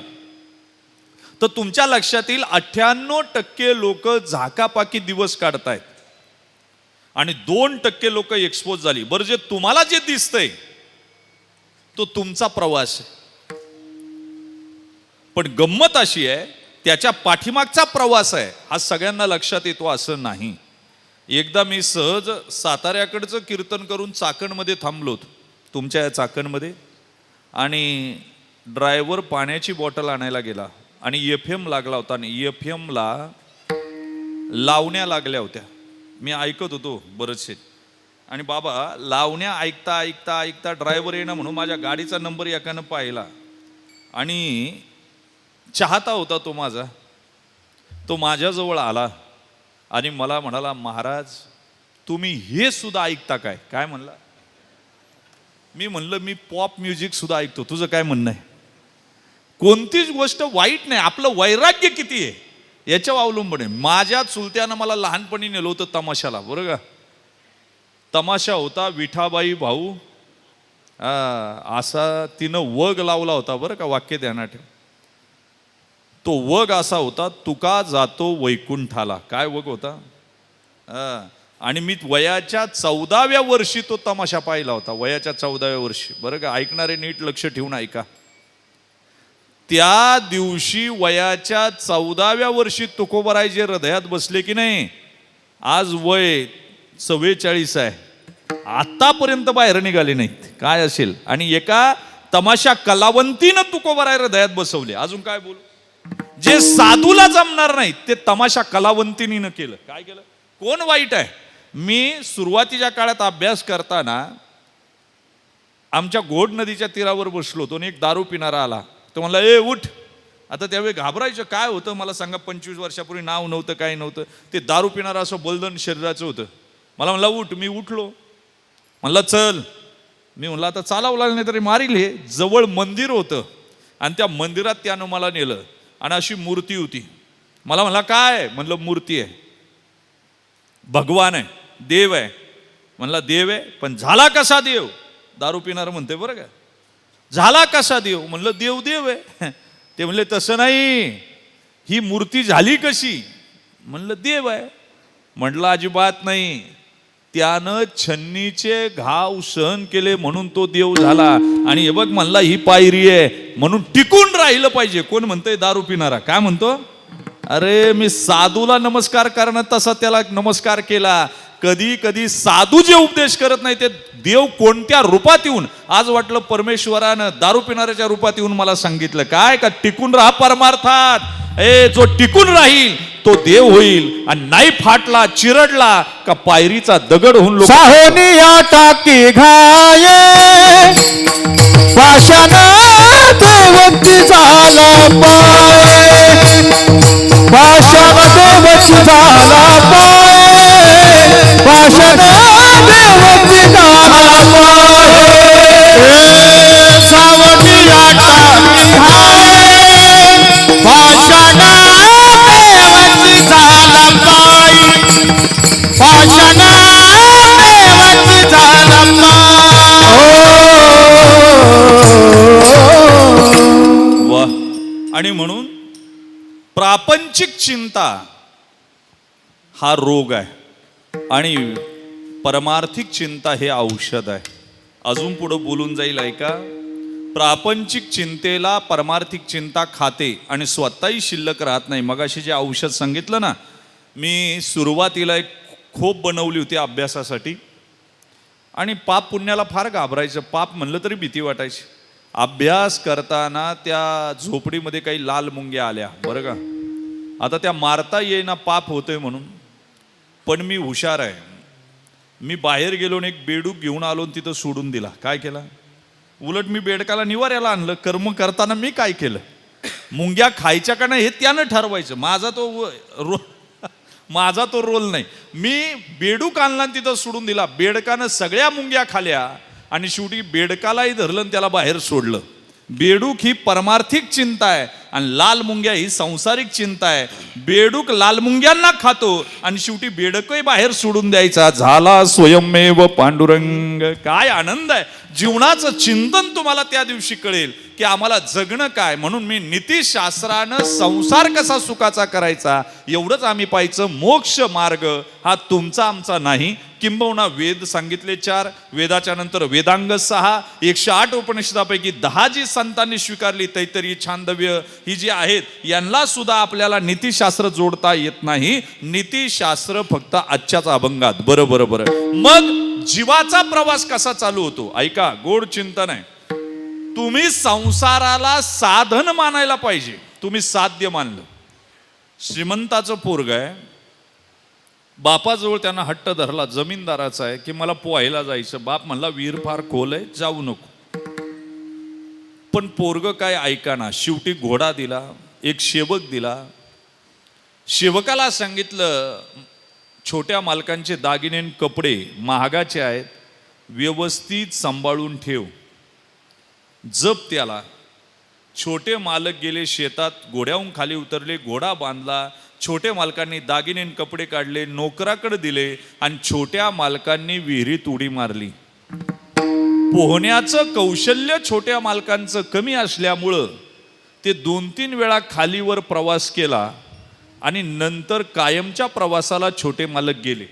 तर तुमच्या लक्षात येईल 98% लोक झाकापाकी दिवस काढतायत आणि 2% लोक एक्सपोज झाली. बरं, जे तुम्हाला जे दिसतंय तो तुमचा प्रवास आहे. पण गंमत अशी आहे, त्याच्या पाठीमागचा प्रवास आहे हा सगळ्यांना लक्षात येतो असं नाही. एकदा मी सहज साताऱ्याकडचं कीर्तन करून चाकणमध्ये थांबलो होतो, तुमच्या या चाकणमध्ये. आणि ड्रायव्हर पाण्याची बॉटल आणायला गेला आणि FM लागला होता. आणि FMला लावण्या लागल्या होत्या. मी ऐकत होतो बरेचसे. आणि बाबा लावण्या ऐकता ऐकता ऐकता ड्रायव्हर येणं म्हणून माझ्या गाडीचा नंबर एकानं पाहिला. आणि चाहता होता तो माझा. तो माझ्याजवळ आला आणि मला म्हणाला, महाराज तुम्ही हे सुद्धा ऐकता काय? काय म्हणला? मी म्हणलं मी पॉप म्युझिक सुद्धा ऐकतो. तुझं काय म्हणणं आहे? कोणतीच गोष्ट वाईट नाही, आपलं वैराग्य किती आहे याच्यावर अवलंबून आहे. माझ्या चुलत्यानं मला लहानपणी नेलं होतं तमाशाला, बरं का. तमाशा होता विठाबाई भाऊ, असा तिनं वग लावला होता, बरं का. वाक्य ध्यानात ठेव. तो वग असा होता, तुका जातो वैकुंठाला. काय वग होता? आणि मी वयाच्या 14व्या वर्षी तो तमाशा पाहिला होता. वयाच्या 14व्या वर्षी, बरं का. ऐकणारे नीट लक्ष ठेवून ऐका. त्या दिवशी वयाच्या 14व्या वर्षी तुकोबराय जे हृदयात बसले की नाही, आज वय 44 आहे, आतापर्यंत बाहेर निघाले नाहीत. काय असेल? आणि एका तमाशा कलावंतीनं तुकोबराय हृदयात बसवले. अजून काय बोलू? जे साधूला जमणार नाही ते तमाशा कलावंतीनीनं केलं. काय केलं? कोण वाईट आहे? मी सुरुवातीच्या काळात अभ्यास करताना आमच्या घोड नदीच्या तीरावर बसलो होतो आणि एक दारू पिणारा आला. तो म्हणला, ए उठ. आता त्यावेळी घाबरायचं काय होतं मला सांगा. 25 वर्षापूर्वी नाव नव्हतं, काय नव्हतं. ते दारू पिणारा असं बलदन शरीराचं होतं. मला म्हणला उठ. मी उठलो. म्हणला चल. मी म्हणलं आता चालावं लागलं नाही तरी मारील हे. जवळ मंदिर होतं आणि त्या मंदिरात त्यानं मला नेलं आणि अशी मूर्ती होती. मला म्हणला काय? म्हणलं मूर्ती आहे, भगवान आहे. देव आहे. म्हणला देव आहे, पण झाला कसा देव? दारू पिणार म्हणते बरं का. झाला कसा देव? म्हणलं देव देव आहे. ते म्हणले तसं नाही, ही मूर्ती झाली कशी? म्हणलं देव आहे. म्हटलं अजिबात नाही, त्यानं छन्नीचे घाव सहन केले म्हणून तो देव झाला. आणि हे बघ म्हणला ही पायरी आहे म्हणून टिकून राहिलं पाहिजे. कोण म्हणतंय? दारू पिणारा. काय म्हणतो? अरे मी साधूला नमस्कार करणं तसा त्याला नमस्कार केला. कधी कधी साधू जे उपदेश करत नाही ते देव कोणत्या रूपात येऊन, आज वाटलं परमेश्वरानं दारू पिणाऱ्याच्या रूपात येऊन मला सांगितलं काय का टिकून राहा परमार्थात. जो टिकून राहील तो देव होईल. आणि नाही फाटला चिरडला का पायरीचा दगड होऊन साहोनिया टाकी घाये पाषाण देवची झाला पाय, पाषाण देवची झाला पाय, पाषाण देवची झाला पाय. सावनिया टाकी घाये पाषाण देवची झाला पाय, पाषाण देवची झाला वा. आणि म्हणून प्रापंचिक चिंता हा रोग आहे आणि परमार्थिक चिंता हे औषध आहे. अजून पुढं बोलून जाईल ऐका. प्रापंचिक चिंतेला परमार्थिक चिंता खाते आणि स्वतःही शिल्लक राहत नाही. मगाशी जे औषध सांगितलं ना, मी सुरुवातीला एक खोप बनवली होती अभ्यासासाठी आणि पाप पुण्याला फार घाबरायचं. पाप म्हणलं तरी भीती वाटायची. अभ्यास करताना त्या झोपडीमध्ये काही लाल मुंग्या आल्या बरं का. आता त्या मारता येईना पाप होतोय म्हणून, पण मी हुशार आहे. मी बाहेर गेलो आणि एक बेडूक घेऊन आलो आणि तिथं सोडून दिला. काय केला? उलट मी बेडकाला निवाऱ्याला आणलं. कर्म करताना मी काय केलं? मुंग्या खायच्या का नाही हे त्यानं ठरवायचं. माझा तो रोल नाही. मी बेडूक आणला आणि तिथं सोडून दिला. बेडकानं सगळ्या मुंग्या खाल्या आणि शेवटी बेडकालाही धरलं आणि त्याला बाहेर सोडलं. बेडूक ही परमार्थिक चिंता आहे आणि लाल मुंग्या ही सांसारिक चिंता आहे. बेडूक लाल मुंग्यांना खातो आणि शेवटी बेडकही बाहेर सोडून द्यायचा. झाला स्वयंमेव पांडुरंग. काय आनंद आहे. जीवनाचं चिंतन तुम्हाला त्या दिवशी कळेल की आम्हाला जगणं काय. म्हणून मी नीतिशास्त्रानं संसार कसा सुखाचा करायचा एवढंच आम्ही पाहायचं. मोक्ष मार्ग हा तुमचा आमचा नाही. किंबहुना वेद सांगितले 4, वेदाच्या नंतर वेदांग 6, 108 उपनिषदापैकी 10 जी संतांनी स्वीकारली तैत्तरीय छांदव्य ही जी आहेत यांना सुद्धा आपल्याला नीतिशास्त्र जोडता येत नाही. नीतिशास्त्र फक्त आजच्याच अभंगात. बरं. मग जीवाचा प्रवास कसा चालू होतो ऐका. गोड चिंतन आहे. तुम्ही संसाराला साधन मानायला पाहिजे. तुम्ही साध्य मानलं. श्रीमंताचं पोरग आहे, बापाजवळ त्यांना हट्ट धरला, जमीनदाराचा आहे की मला पोहायला जायचं. बाप म्हणला विहीर फार खोल आहे जाऊ नको. पण पोरग काय ऐकाना. शेवटी घोडा दिला, एक सेवक दिला. सेवकाला सांगितलं छोट्या मालकांचे दागिने कपडे महागाचे आहेत, व्यवस्थित सांभाळून ठेव, जप त्याला. छोटे मालक गेले शेतात, घोड्याहून खाली उतरले, घोडा बांधला. छोटे मालकांनी दागिने कपडे काढले, नोकराकडे दिले आणि छोट्या मालकांनी विहिरीत उडी मारली. पोहण्याचं कौशल्य छोट्या मालकांचं कमी असल्यामुळं ते 2-3 वेळा खालीवर प्रवास केला आणि नंतर कायमच्या प्रवासाला छोटे मालक गेले.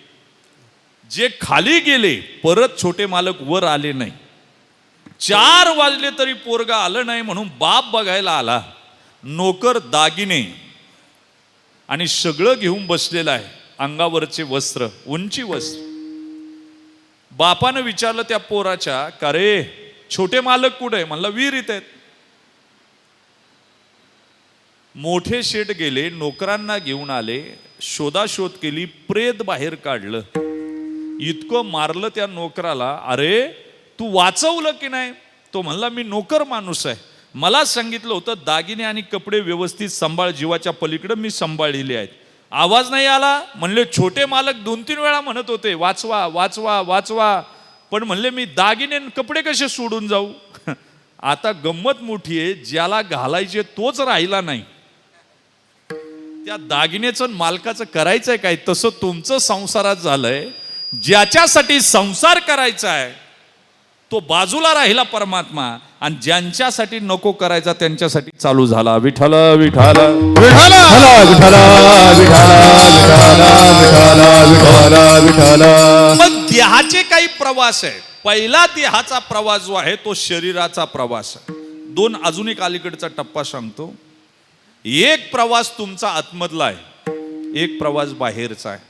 जे खाली गेले परत छोटे मालक वर आले नाही. 4 वाजले तरी पोरगा आलं नाही म्हणून बाप बघायला आला. नोकर दागिने आणि सगळं घेऊन बसलेलं आहे, अंगावरचे वस्त्र, उंची वस्त्र. बापानं विचारलं त्या पोराच्या, का रे छोटे मालक कुठे? म्हणलं विहिरीत आहेत. मोठे शेठ गेले, नोकरांना घेऊन आले, शोधाशोध केली, प्रेत बाहेर काढलं. इतकं मारलं त्या नोकराला. अरे तू वाचवलं की नाही? तो म्हणला मी नोकर माणूस आहे, मला सांगितलं होतं दागिने आणि कपडे व्यवस्थित सांभाळ, जीवाच्या पलीकडे मी सांभाळलेले आहेत. आवाज नाही आला. म्हणले छोटे मालक 2-3 वेळा म्हणत होते वाचवा वाचवा वाचवा, पण म्हणले मी दागिने कपडे कसे सोडून जाऊ. आता गंमत मोठी आहे, ज्याला घालायचे तोच राहिला नाही. त्या दागिनेचं मालकाचं करायचंय काय? तसं तुमचं संसारात झालंय. ज्याच्यासाठी संसार करायचा आहे तो बाजूला राहिला परमात्मा, आणि ज्यांच्यासाठी नको करायचा त्यांच्यासाठी चालू झाला विठ्ठल विठ्ठल विठ्ठल विठ्ठल विठ्ठल विठ्ठल. मग देहाचे काही प्रवास आहे. पहिला देहाचा प्रवास जो आहे तो शरीराचा प्रवास आहे. दोन अजून एक अलीकडचा टप्पा सांगतो. एक प्रवास तुमचा आतमधला आहे, एक प्रवास बाहेरचा आहे.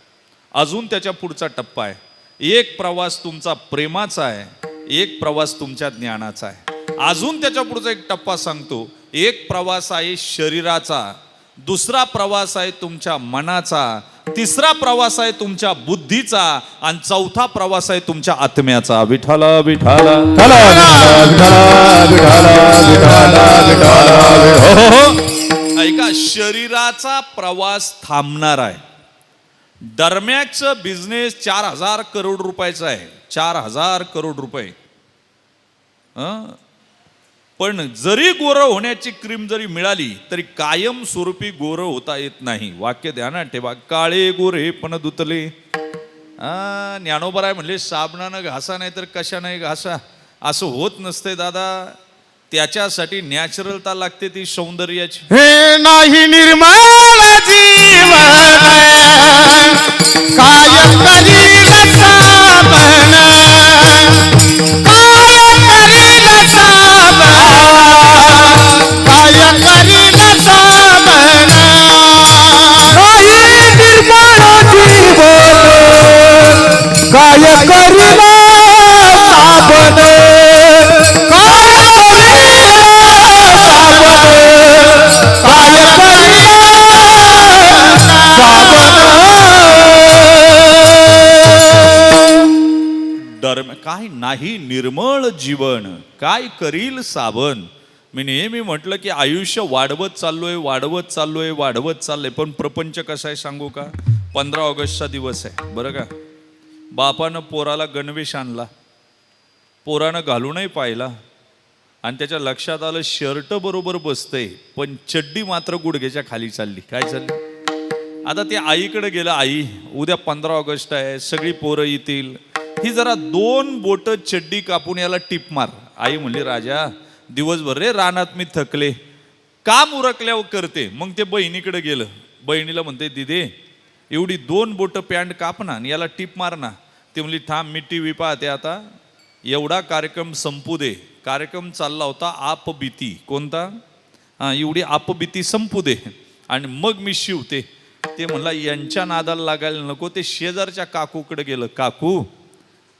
अजून त्याच्या पुढचा टप्पा आहे. एक प्रवास तुमचा प्रेमाचा आहे, एक प्रवास तुमच्या ज्ञानाचा आहे. अजून त्याच्या पुढचा एक टप्पा सांगतो. एक प्रवास आहे शरीराचा, दुसरा प्रवास आहे तुमच्या मनाचा, तिसरा प्रवास आहे तुमच्या बुद्धीचा, आणि चौथा प्रवास आहे तुमच्या आत्म्याचा. विठ्ठल विठ्ठल ऐका, शरीराचा प्रवास थांबणार आहे. दरम्यानचं बिझनेस 4,000 करोड रुपयाचा आहे. 4,000 करोड रुपये. पण जरी गोरं होण्याची क्रीम जरी मिळाली तरी कायम स्वरूपी गोरं होता येत नाही. वाक्य ध्यानात ठेवा. काळे गोरे पण धुतले. ज्ञानोबराय म्हणले साबणानं घासा नाही तर कशाने घासा. असं होत नसते दादा. त्याच्यासाठी नॅचरलता लागते, ती सौंदर्याची. हे नाही निर्मळ जीवन काय करील साबण, काय करील साबण, काय करील साबण. नाही निर्मळ जीवन काय करील साबण, काय काय नाही निर्मळ जीवन काय करील साबण. मी नेहमी म्हटलं की आयुष्य वाढवत चाललोय वाढवत चाललोय वाढवत चाललंय, पण प्रपंच कसा आहे सांगू का. 15 ऑगस्टचा दिवस आहे बरं का. बापानं पोराला गणवेश आणला, पोरानं घालूनही पाहिला, आणि त्याच्या लक्षात आलं शर्ट बरोबर बसतंय पण चड्डी मात्र गुडघ्याच्या खाली चालली. काय चालली. आता ते आईकडे गेलं. आई उद्या 15 ऑगस्ट आहे, सगळी पोरं येतील, ही जरा 2 बोट चड्डी कापून याला टिप मार. आई म्हणली राजा दिवसभर रे रानात मी थकले, काम उरकल्यावर करते. मग ते बहिणीकडे गेलं. बहिणीला म्हणते दिदे एवढी 2 बोट पॅन्ट काप ना आणि याला टिप मार ना. ते म्हणली थांब मी टी व्ही पाहते आता, एवढा कार्यक्रम संपू दे. कार्यक्रम चालला होता आपबीती. कोणता. एवढी आपबीती संपू दे आणि मग मी शिवते. ते म्हणला यांच्या नादाला लागायला नको. ते शेजारच्या काकूकडे गेलं. काकू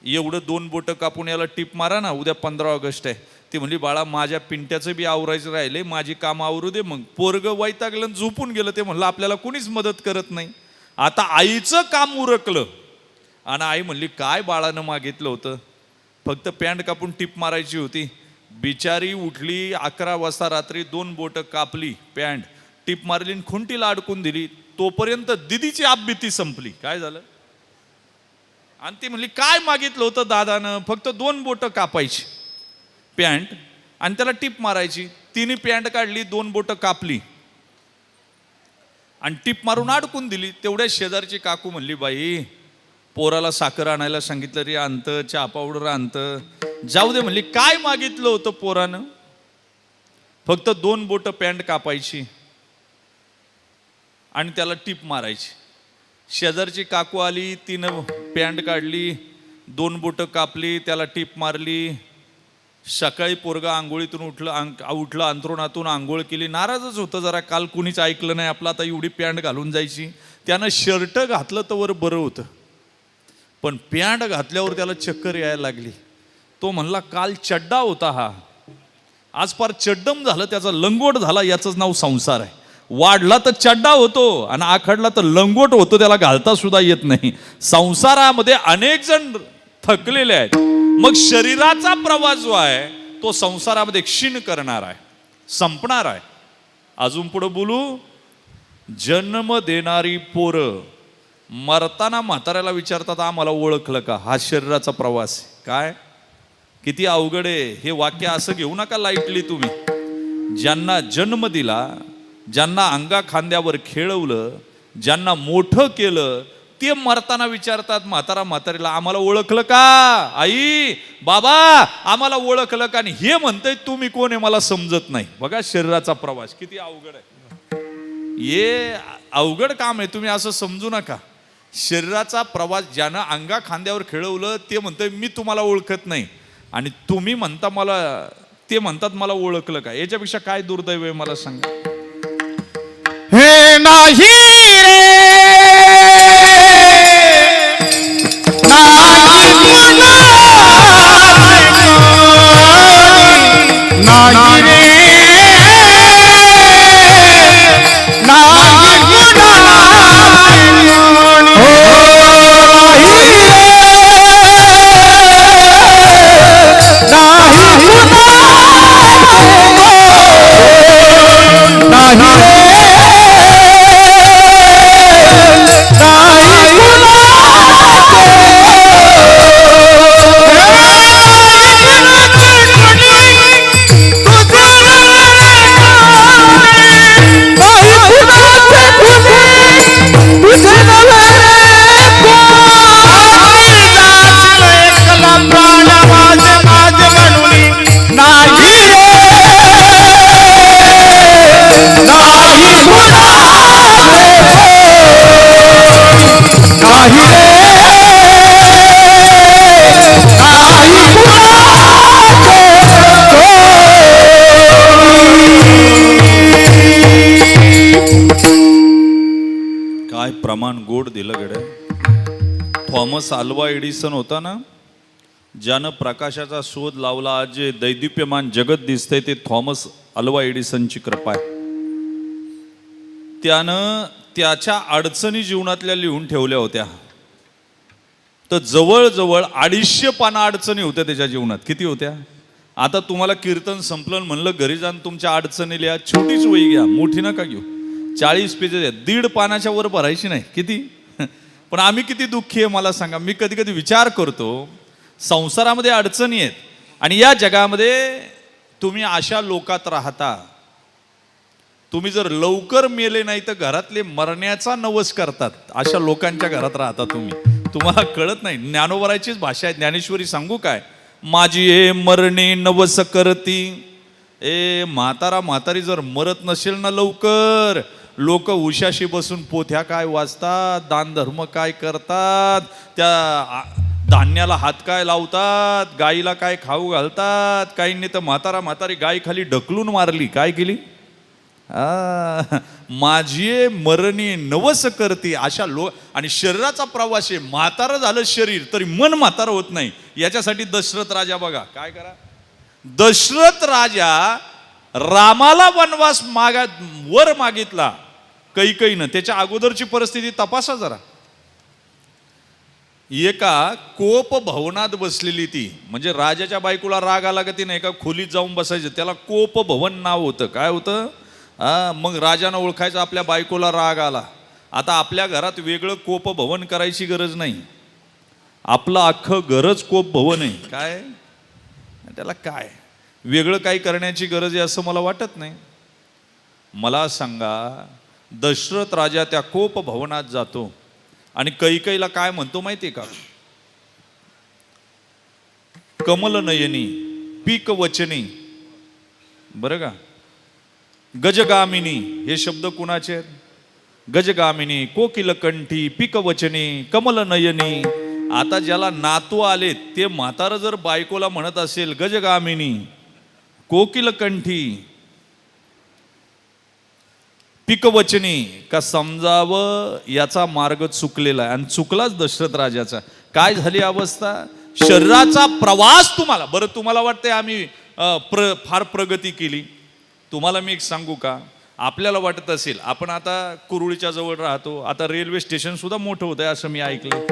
एवढं 2 बोटं कापून याला टिप मारा ना, उद्या 15 ऑगस्ट आहे. ती म्हणली बाळा माझ्या पिंट्याचं बी आवरायचं राहिले, माझी कामं आवरू दे. मग पोरग वैतागलं झोपून गेलं. ते म्हणलं आपल्याला कुणीच मदत करत नाही. आता आईचं काम उरकलं आणि आई म्हणली काय बाळानं मागितलं होतं, फक्त पॅन्ट कापून टिप मारायची होती. बिचारी उठली 11 वाजता रात्री, 2 बोटं कापली, पॅन्ट टिप मारली आणि खुंटीला अडकून दिली. तोपर्यंत दिदीची आपबीती संपली. काय झालं. आणि ती म्हणली काय मागितलं होतं दादानं, फक्त 2 बोटं कापायची पॅन्ट आणि त्याला टिप मारायची. तिने पॅन्ट काढली, 2 बोटं कापली आणि टिप मारून अडकून दिली. तेवढ्या शेजारची काकू म्हणली बाई पोराला साखर आणायला सांगितलं रे, आणतं, चहा पावडर आणतं, जाऊ दे. म्हणली काय मागितलं होतं पोरानं, फक्त 2 बोटं पॅन्ट कापायची आणि त्याला टिप मारायची. शेजारची काकू आली, तिनं पॅन्ट काढली, 2 बोटं कापली, त्याला टिप मारली. सकाळी पोरगा आंघोळीतून उठलं अंथरुणातून, आंघोळ केली. नाराजच होतं जरा, काल कुणीच ऐकलं नाही आपलं, आता एवढी पॅन्ट घालून जायची. त्यानं शर्ट घातलं तर वर बरं होतं, पण पॅन्ट घातल्यावर त्याला चक्कर यायला लागली. तो म्हणला काल चड्डा होता हा, आज पार चड्डम झालं, त्याचा लंगोट झाला. याचंच नाव संसार आहे. वाढला तर चड्डा होतो आणि आखडला तर लंगोट होतो, त्याला घालता सुद्धा येत नाही. संसारामध्ये अनेक जण थकलेले आहेत. मग शरीराचा प्रवास जो आहे तो संसारामध्ये क्षीण करणार आहे, संपणार आहे. अजून पुढे बोलू. जन्म देणारी पोरं मरताना म्हाताऱ्याला विचारतात आम्हाला ओळखलं का. हा शरीराचा प्रवास काय किती अवघड आहे. हे वाक्य असं घेऊ नका लाईटली तुम्ही. ज्यांना जन्म दिला, ज्यांना अंगा खांद्यावर खेळवलं, ज्यांना मोठं केलं, ते मरताना विचारतात म्हातारा म्हातारीला, आम्हाला ओळखलं का आई बाबा, आम्हाला ओळखलं का? आणि हे म्हणतंय तुम्ही कोण आहे मला समजत नाही. बघा शरीराचा प्रवास किती अवघड आहे. हे अवघड काम आहे, तुम्ही असं समजू नका. शरीराचा प्रवास ज्यानं अंगा खांद्यावर खेळवलं ते म्हणतंय मी तुम्हाला ओळखत नाही, आणि तुम्ही म्हणता मला, ते म्हणतात मला ओळखलं का. याच्यापेक्षा काय दुर्दैव आहे मला सांगा. हे नाही रे नाही गुना, नाही रे नाही गुना, हो नाही रे नाही गुना, नाही रे प्रमाण गोड दिलं गड्या. थॉमस अल्वा एडिसन होता ना, ज्यानं प्रकाशाचा शोध लावला. आज जे दैदिप्यमान जगत दिसतंय ते थॉमस अल्वा एडिसनची कृपा आहे. त्यानं त्याच्या अडचणी जीवनातल्या लिहून ठेवल्या होत्या. तर जवळजवळ 250 पाना अडचणी होत्या त्याच्या जीवनात. किती होत्या? आता तुम्हाला कीर्तन संपलं म्हणलं घरी जाऊन तुमच्या अडचणी लिहा, छोटीच वही घ्या, मोठी नका घेऊ. 40 पेजेस आहेत, 1.5 पानाच्या वर भरायची नाही. किती? पण आम्ही किती दुःखी आहे मला सांगा. मी कधी कधी विचार करतो, संसारामध्ये अडचणी आहेत आणि या जगामध्ये तुम्ही अशा लोकात राहता. तुम्ही जर लवकर मेले नाही तर घरातले मरण्याचा नवस करतात. अशा लोकांच्या घरात राहता तुम्ही. तुम्हाला कळत नाही. ज्ञानोबरायचीच भाषा आहे. ज्ञानेश्वरी सांगू काय? माझी ए मरणे नवस करती. ए म्हातारा म्हातारी जर मरत नसेल ना लवकर, लोक उशाशी बसून पोथ्या काय वाचतात, दान धर्म काय करतात, त्या धान्याला हात काय लावतात, गाईला काय खाऊ घालतात. काहींनी तर म्हातारा म्हातारी गाय खाली ढकलून मारली. काय केली? माझी मरणी नवस करते. अशा लोक. आणि शरीराचा प्रवास आहे. म्हातारं झालं शरीर तरी मन म्हातारं होत नाही. याच्यासाठी दशरथ राजा बघा काय करा. दशरथ राजा रामाला वनवास वर मागितला कैकईनं. त्याच्या अगोदरची परिस्थिती तपासा जरा. एका कोप भवनात बसलेली ती, म्हणजे राजाच्या बायकोला राग आला का ती नाही का खोलीत जाऊन बसायचं, त्याला कोप भवन नाव होतं. काय होतं? मग राजानं ओळखायचं आपल्या बायकोला राग आला. आता आपल्या घरात वेगळं कोप भवन करायची गरज नाही. आपलं अख्खं घरच कोप भवन आहे. काय त्याला काय वेगळं काही करण्याची गरज आहे असं मला वाटत नाही. मला सांगा, दशरथ राजा त्या कोप भवनात जातो आणि कैकईला काय म्हणतो माहिती का? कमल नयनी पीक वचनी. बरं का? गजगामिनी हे शब्द कुणाचे आहेत? गजगामिनी, कोकिलकंठी, पीक वचनी, कमल नयनी. आता ज्याला नातू आलेत ते म्हातारं जर बायकोला म्हणत असेल गजगामिनी, कोकिलकंठी, पिकवचनी, का समजावं याचा मार्ग चुकलेला आहे. आणि चुकलाच दशरथ राजाचा. काय झाली अवस्था? शरीराचा प्रवास. तुम्हाला वाटतंय आम्ही फार प्रगती केली. तुम्हाला मी एक सांगू का? आपल्याला वाटत असेल आपण आता कुरुळीच्या जवळ राहतो, आता रेल्वे स्टेशन सुद्धा मोठं होत आहे असं मी ऐकलं.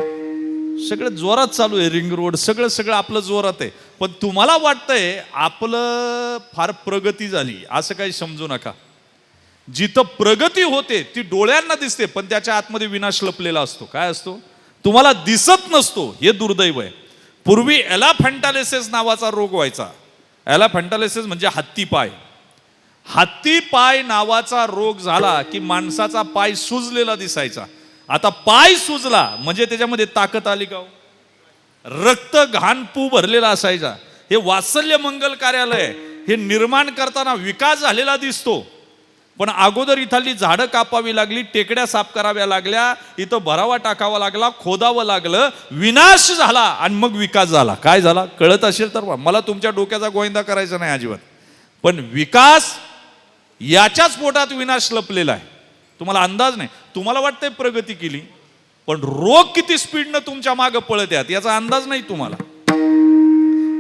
सगळं जोरात चालू आहे. रिंग रोड सगळं आपलं जोरात आहे. पण तुम्हाला वाटतंय आपलं फार प्रगती झाली असं काही समजू नका. जिथं प्रगती होते ती डोळ्यांना दिसते, पण त्याच्या आतमध्ये विनाश लपलेला असतो. काय असतो? तुम्हाला दिसत नसतो. हे दुर्दैव आहे. पूर्वी एलाफंटालिसिस नावाचा रोग व्हायचा. एलाफंटालिसिस म्हणजे हत्तीपाय. हत्तीपाय नावाचा रोग झाला की माणसाचा पाय सुजलेला दिसायचा. आता पाय सुजला म्हणजे त्याच्यामध्ये ताकद आली का हो? रक्त घाण पू भरलेला असायचा. हे वात्सल्य मंगल कार्यालय हे निर्माण करताना विकास झालेला दिसतो, पण अगोदर इथली झाडं कापावी लागली, टेकड्या साफ कराव्या लागल्या, इथं भरावा टाकावा लागला, खोदावं लागलं, विनाश झाला आणि मग विकास झाला. काय झाला कळत असेल तर मला तुमच्या डोक्याचा गोविंदा करायचा नाही अजिबात, पण विकास याच्याच पोटात विनाश लपलेला आहे. तुम्हाला अंदाज नाही. तुम्हाला वाटतंय प्रगती केली, पण रोग किती स्पीडनं तुमच्या मागं पळत आहेत याचा अंदाज नाही तुम्हाला.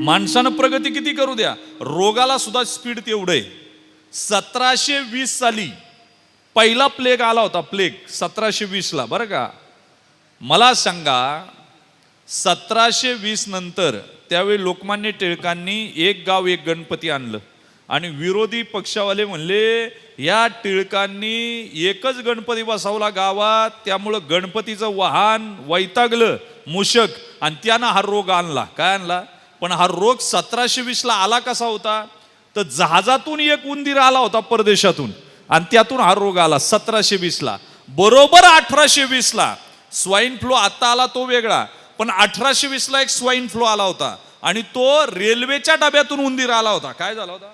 माणसानं प्रगती किती करू द्या, रोगाला सुद्धा स्पीड तेवढं आहे. 1720 साली पहिला प्लेग आला होता, प्लेग 1720ला बरं का. मला सांगा 1720 नंतर त्यावेळी लोकमान्य टिळकांनी एक गाव एक गणपती आणलं आणि विरोधी पक्षावाले म्हणले या टिळकांनी एकच गणपती बसवला गावात, त्यामुळं गणपतीचं वाहन वैतागलं मूषक आणि त्यानं हा रोग आणला. काय आणला? पण हा रोग 1720ला आला कसा होता, तर जहाजातून एक उंदीर आला होता परदेशातून आणि त्यातून हा रोग आला 1720ला. बरोबर 1820ला स्वाईन फ्लू आता आला तो वेगळा, पण 1820ला एक स्वाईन फ्लू आला होता आणि तो रेल्वेच्या डब्यातून उंदीर आला होता. काय झाला होता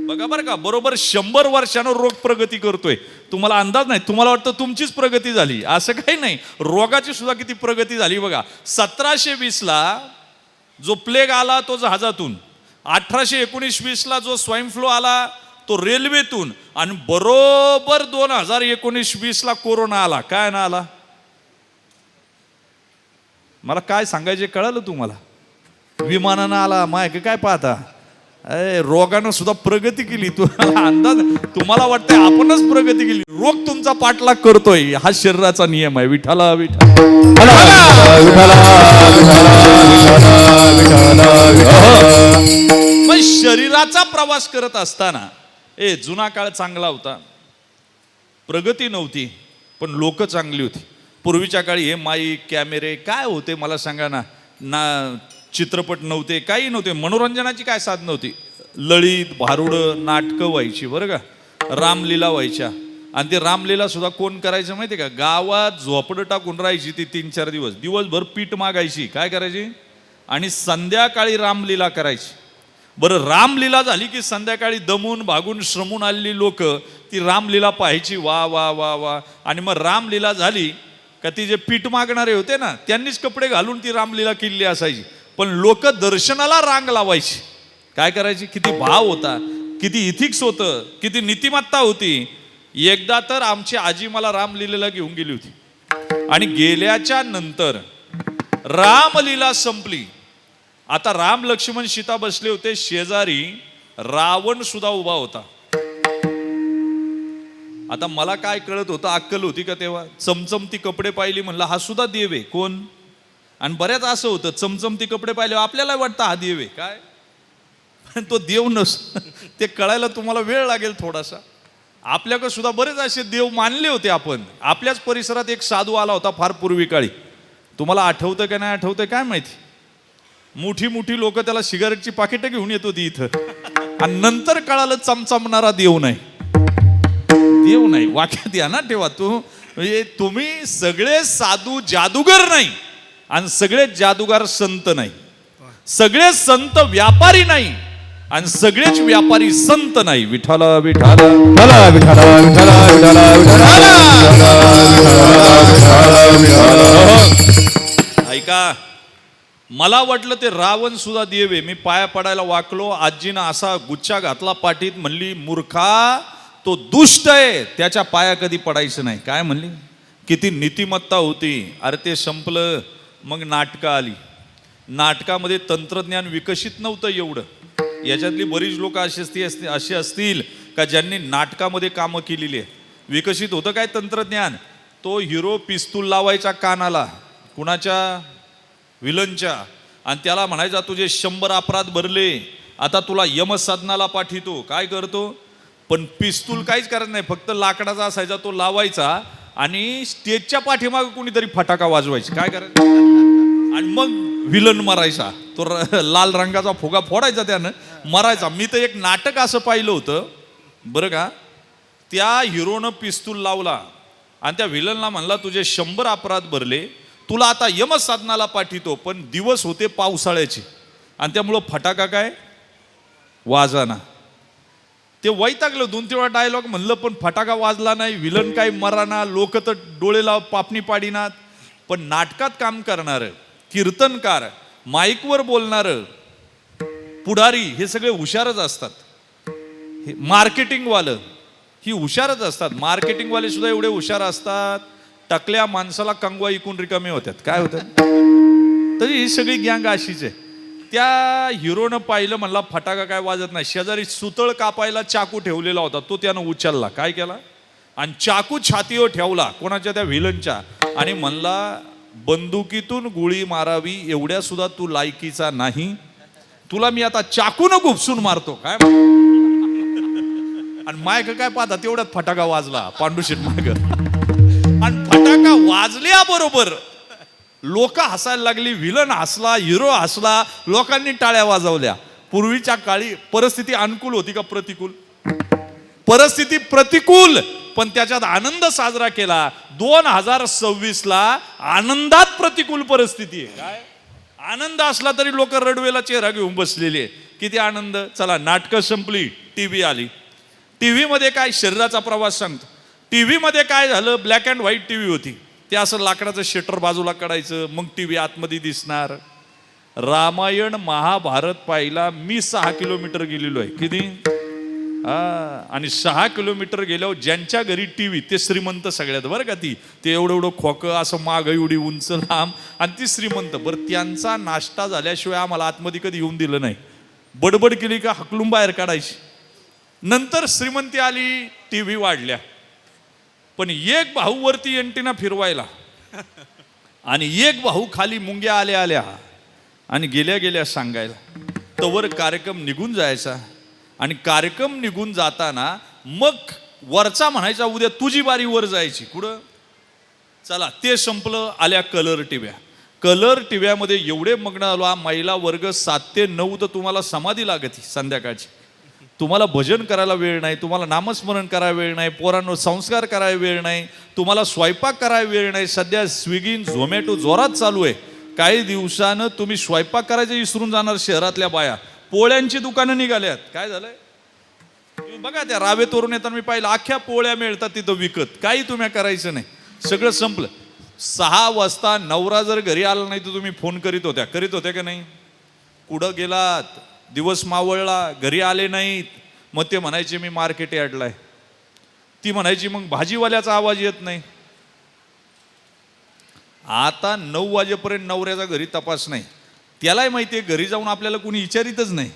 बघा बरं का. बरोबर 100 वर्षानं रोग प्रगती करतोय. तुम्हाला अंदाज नाही, तुम्हाला वाटतं तुमचीच प्रगती झाली, असं काही नाही. रोगाची सुद्धा किती प्रगती झाली बघा. 1720ला जो प्लेग आला तो जहाजातून, 1819-20ला जो स्वाईन फ्लू आला तो रेल्वेतून आणि बरोबर 2019-20ला कोरोना आला. काय ना आला मला काय सांगायचे कळालं तुम्हाला? विमानानं आला, माय काय पाहता, रोगानं सुद्धा प्रगती केली. अंदाज तुम्हाला वाटतंय आपणच प्रगती केली, रोग तुमचा पाठलाग करतोय. हा शरीराचा नियम आहे. विठाला विठा मग शरीराचा प्रवास करत असताना जुना काळ चांगला होता, प्रगती नव्हती पण लोक चांगली होती. पूर्वीच्या काळी हे माईक कॅमेरे काय होते मला सांगा ना, चित्रपट नव्हते, काही नव्हते, मनोरंजनाची काय साधनं होती. लळीत भारुडं नाटकं व्हायची बरं का, रामलीला व्हायच्या. आणि ते रामलीला सुद्धा कोण करायचं माहिती का, गावात झोपडं टाकून राहायची ती 3-4 दिवस, दिवसभर पीठ मागायची. काय करायची? आणि संध्याकाळी रामलीला करायची. बरं रामलीला झाली की संध्याकाळी दमून भागून श्रमून आलेली लोक ती रामलीला पाहायची. वा वा वा वा. आणि मग रामलीला झाली का ती जे पीठ मागणारे होते ना त्यांनीच कपडे घालून ती रामलीला केलेली असायची, पण लोक दर्शनाला रांग लावायची. काय करायची? किती भाव होता, किती इथिक्स होतं, किती नीतिमत्ता होती. एकदा तर आमची आजी मला रामलीलेला घेऊन गेली होती आणि गेल्याच्या नंतर रामलीला संपली. आता राम लक्ष्मण सीता बसले होते, शेजारी रावण सुद्धा उभा होता. आता मला काय कळत होतं, अक्कल होती का तेव्हा? चमचमती कपडे पाहिली, म्हणलं हा सुद्धा देव आहे कोण? आणि बऱ्याच असं होतं चमचमती कपडे पाहिले आपल्याला वाटतं हा देव आहे काय, पण तो देव नस. ते कळायला तुम्हाला वेळ लागेल थोडासा. आपल्याकडे सुद्धा बरेच असे देव मानले होते आपण. आपल्याच परिसरात एक साधू आला होता फार पूर्वी काळी, तुम्हाला आठवतं का नाही आठवतं काय माहिती. मोठी मोठी लोक त्याला सिगारेटची पाकिटं घेऊन येत होती इथं आणि नंतर कळालं चमचमणारा देव नाही, देव नाही. वाक्यात या ना ठेवा तुम्ही सगळे साधू जादूगर नाही आणि सगळे जादूगार संत नाही, सगळे संत व्यापारी नाही आणि सगळेच व्यापारी संत नाही. विठाला विठाला विठाला विठाला विठाला विठाला. ऐका, मला वाटलं ते रावण सुद्धा देव आहे. मी पाया पडायला वाकलो, आजीनं असा गुच्छा घातला पाठीत, म्हणली मूर्खा तो दुष्ट आहे, त्याच्या पाया कधी पडायचं नाही. काय म्हणली? किती नीतिमत्ता होती. अरे ते संपलं, मग नाटकं आली. नाटकामध्ये तंत्रज्ञान विकसित नव्हतं एवढं. याच्यातली बरीच लोक अशी असतील का ज्यांनी नाटकामध्ये कामं केलेली आहे. विकसित होतं काय तंत्रज्ञान? तो हिरो पिस्तूल लावायचा कानाला कुणाच्या, विलनच्या, आणि त्याला म्हणायचा तुझे 100 अपराध भरले, आता तुला यमसदनाला पाठवतो. काय करतो? पण पिस्तूल काहीच करत नाही, फक्त लाकडाचा असायचा तो लावायचा आणि स्टेजच्या पाठीमागे कोणीतरी फटाका वाजवायची. काय करायचं? आणि मग विलन मरायचा, तो लाल रंगाचा फुगा फोडायचा, त्यानं मरायचा. मी तर एक नाटक असं पाहिलं होतं बरं का, त्या हिरोनं पिस्तूल लावला आणि त्या व्हिलनला म्हणला तुझे 100 अपराध भरले, तुला आता यमसाधनाला पाठवतो, पण दिवस होते पावसाळ्याचे आणि त्यामुळं फटाका काय वाजाना. ते वैतागलं, 2-3 वेळा डायलॉग म्हणलं पण फटाका वाजला नाही, विलन काय मराना, लोक तर डोळेला पापणी पाडीनात. पण नाटकात काम करणारं, कीर्तनकार, माईकवर बोलणारं, पुढारी हे सगळे हुशारच असतात. हे मार्केटिंगवालं ही हुशारच असतात. मार्केटिंगवाले सुद्धा एवढे हुशार असतात, टकल्या माणसाला कंगवा इकून रिकामे होतात. काय होतात तरी ही सगळी गँग अशीच आहे. त्या हिरोनं पाहिलं, म्हणला फटाका काय वाजत नाही. शेजारी सुतळ कापायला चाकू ठेवलेला होता, तो त्यानं उचलला. काय केला आणि चाकू छातीवर ठेवला कोणाच्या, त्या व्हिलनच्या, आणि म्हणला बंदुकीतून गोळी मारावी एवढ्या सुद्धा तू लायकीचा नाही, तुला मी आता चाकून गुपसून मारतो. काय आणि मायक काय पाहता तेवढ्यात फटाका वाजला पांडुशेट माग, आणि फटाका वाजल्याबरोबर लोक हसायला लागली. विलन हसला, हिरो हसला, लोकांनी टाळ्या वाजवल्या. पूर्वीच्या काळी परिस्थिती अनुकूल होती का प्रतिकूल? परिस्थिती प्रतिकूल, पण त्याच्यात आनंद साजरा केला. 2026ला आनंदात प्रतिकूल परिस्थिती आहे. काय आनंद असला तरी लोक रडवेला चेहरा घेऊन बसलेले आहे. किती आनंद. चला नाटकं संपली, टीव्ही आली. टीव्ही मध्ये काय शरीराचा प्रवास सांगतो. टीव्ही मध्ये काय झालं, ब्लॅक अँड व्हाईट टीव्ही होती. ते असं लाकडाचं शटर बाजूला काढायचं, मग टीव्ही आतमध्ये दिसणार. रामायण महाभारत पाहिला मी 6 किलोमीटर गेलेलो आहे. किती? आणि 6 किलोमीटर गेल्यावर ज्यांच्या घरी टीव्ही, ते श्रीमंत सगळ्यात बरं का. ते एवढं एवढं खोकं, असं माग एवढी उंच लांब, आणि ती श्रीमंत. बरं त्यांचा नाश्ता झाल्याशिवाय आम्हाला आतमध्ये कधी येऊन दिलं नाही. बडबड केली का हकलून बाहेर काढायची. नंतर श्रीमंती आली, टीव्ही वाढल्या. पण एक भाऊ वरती एंटिना फिरवायला आणि एक भाऊ खाली मुंग्या आल्या आल्या आणि गेल्या गेल्या सांगायला. तवर कार्यक्रम निघून जायचा. आणि कार्यक्रम निघून जाताना मग वरचा म्हणायचा उद्या तुझी बारी वर जायची. कुठं? चला ते संपलं, आल्या कलर टिव्या. कलर टिव्यामध्ये एवढे मग्न आलो. महिला वर्ग 7 ते 9 तर तुम्हाला समाधी लागते संध्याकाळची. तुम्हाला भजन करायला वेळ नाही, तुम्हाला नामस्मरण करायला वेळ नाही, पोरांवर संस्कार करायला वेळ नाही, तुम्हाला स्वयंपाक करायला वेळ नाही. सध्या स्विगी झोमॅटो जोरात चालू आहे. काही दिवसानं तुम्ही स्वयंपाक करायचं विसरून जाणार. शहरातल्या बाया पोळ्यांची दुकानं निघाल्यात. काय झालंय बघा, त्या रावेतवरून येताना मी पाहिलं, अख्ख्या पोळ्या मिळतात तिथं विकत. काही तुम्ही करायचं नाही, सगळं संपलं. 6 वाजता नवरा जर घरी आला नाही तर तुम्ही फोन करीत होत्या का नाही? कुठं गेलात? दिवस मावळला, घरी आले नाहीत. मग ते म्हणायचे मी मार्केट यार्डला आहे. ती म्हणायची मग भाजीवाल्याचा आवाज येत नाही. आता 9 वाजेपर्यंत नवऱ्याचा घरी तपास नाही. त्यालाही माहिती आहे घरी जाऊन आपल्याला कोणी विचारितच नाही,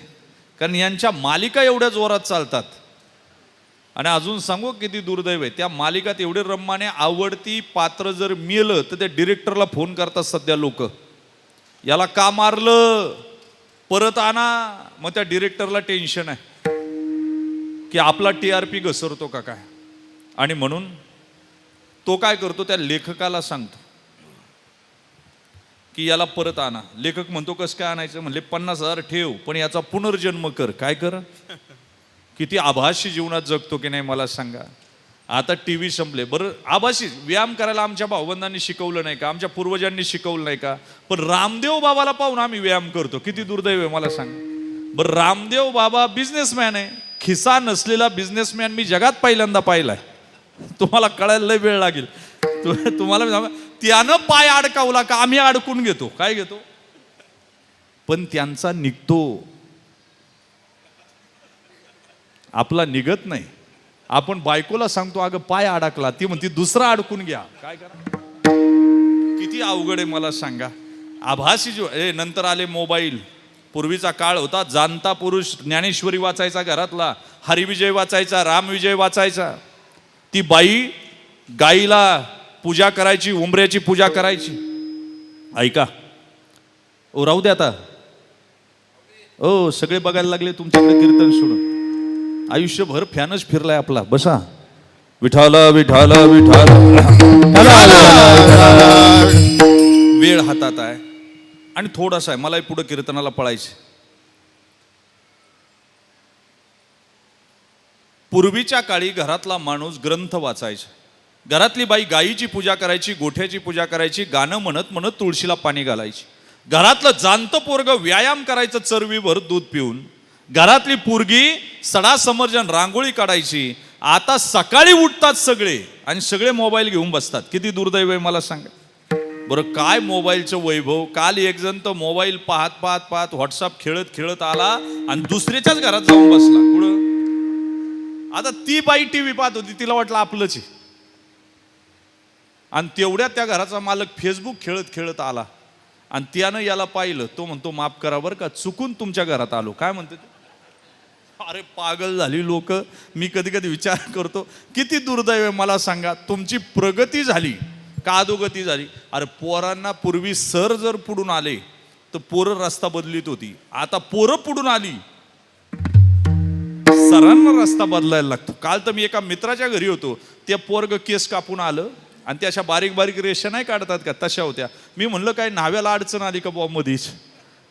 कारण यांच्या मालिका एवढ्या जोरात चालतात. आणि अजून सांगू किती दुर्दैव आहे, त्या मालिकात एवढे रम्माने आवडती पात्र जर मिळलं तर त्या डिरेक्टरला फोन करतात सध्या लोक, याला का मारलं, परत आणा. मग त्या डिरेक्टरला टेन्शन आहे की आपला TRP घसरतो का काय. आणि म्हणून तो काय करतो, त्या लेखकाला सांगतो की याला परत आणा. लेखक म्हणतो कसं काय आणायचं? म्हणले 50,000 ठेव, पण याचा पुनर्जन्म कर. काय कर? किती आभासी जीवनात जगतो की नाही मला सांगा. आता टीव्ही संपले. बरं आभासी व्यायाम करायला आमच्या भावबंधांनी शिकवलं नाही का? आमच्या पूर्वजांनी शिकवलं नाही का? पण रामदेव बाबाला पाहून आम्ही व्यायाम करतो. किती दुर्दैव आहे मला सांग. बरं रामदेव बाबा बिझनेसमॅन आहे. खिसा नसलेला बिझनेसमॅन मी जगात पहिल्यांदा पाहिलाय. तुम्हाला कळायला लय वेळ लागेल. तुम्हाला त्यानं पाय अडकावला का आम्ही अडकून घेतो. काय घेतो? पण त्यांचा निघतो, आपला निघत नाही. आपण बायकोला सांगतो अगं पाय अडकला, ती म्हणते दुसरा अडकून घ्या. काय करा? किती अवघड आहे मला सांगा. आभासी जो नंतर आले मोबाईल. पूर्वीचा काळ होता, जाणता पुरुष ज्ञानेश्वरी वाचायचा घरातला, हरिविजय वाचायचा, रामविजय वाचायचा. ती बाई गाईला पूजा करायची, उंबऱ्याची पूजा करायची. ऐका ओ, राहू द्या आता. ओ सगळे बघायला लागले तुमच्याकडे कीर्तन सुणून. आयुष्यभर फॅनच फिरलाय आपला. बसा. विठाल विठाल विठाल. वेळ हातात आहे आणि थोडासा आहे, मलाही पुढे कीर्तनाला पळायचे. पूर्वीच्या काळी घरातला माणूस ग्रंथ वाचायचा. घरातली बाई गायीची पूजा करायची, गोठ्याची पूजा करायची, गाणं म्हणत म्हणत तुळशीला पाणी घालायची. घरातलं जाणतं पोरग व्यायाम करायचं चरवीभर दूध पिऊन. घरातली पोरगी सडा समर्जन रांगोळी काढायची. आता सकाळी उठतात सगळे आणि सगळे मोबाईल घेऊन बसतात. किती दुर्दैव आहे मला सांगा बरं. काय मोबाईलचं वैभव. काल एक जण तर मोबाईल पाहत पाहत पाहत व्हॉट्सअप खेळत खेळत आला आणि दुसऱ्याच्याच घरात जाऊन बसला. कुठं? आता ती बाई टीव्ही पाहत होती, तिला वाटलं आपलंच आहे. आणि तेवढ्यात त्या घराचा मालक फेसबुक खेळत खेळत आला आणि त्यानं याला पाहिलं. तो म्हणतो माफ करा बरं का, चुकून तुमच्या घरात आलो. काय म्हणते ते? अरे पागल झाली लोक. मी कधी कधी विचार करतो किती दुर्दैव आहे मला सांगा. तुमची प्रगती झाली का अधोगती झाली? अरे पोरांना पूर्वी सर जर पुढून आले तर पोरं रस्ता बदलीत होती. आता पोरं पुढून आली, सरांना रस्ता बदलायला लागतो. काल तर मी एका मित्राच्या घरी होतो. त्या पोरग केस कापून आलं आणि त्या अशा बारीक बारीक रेषा नाही काढतात का, तशा होत्या. मी म्हणलं काय नाव्याला अडचण आली का बुवा मधीच?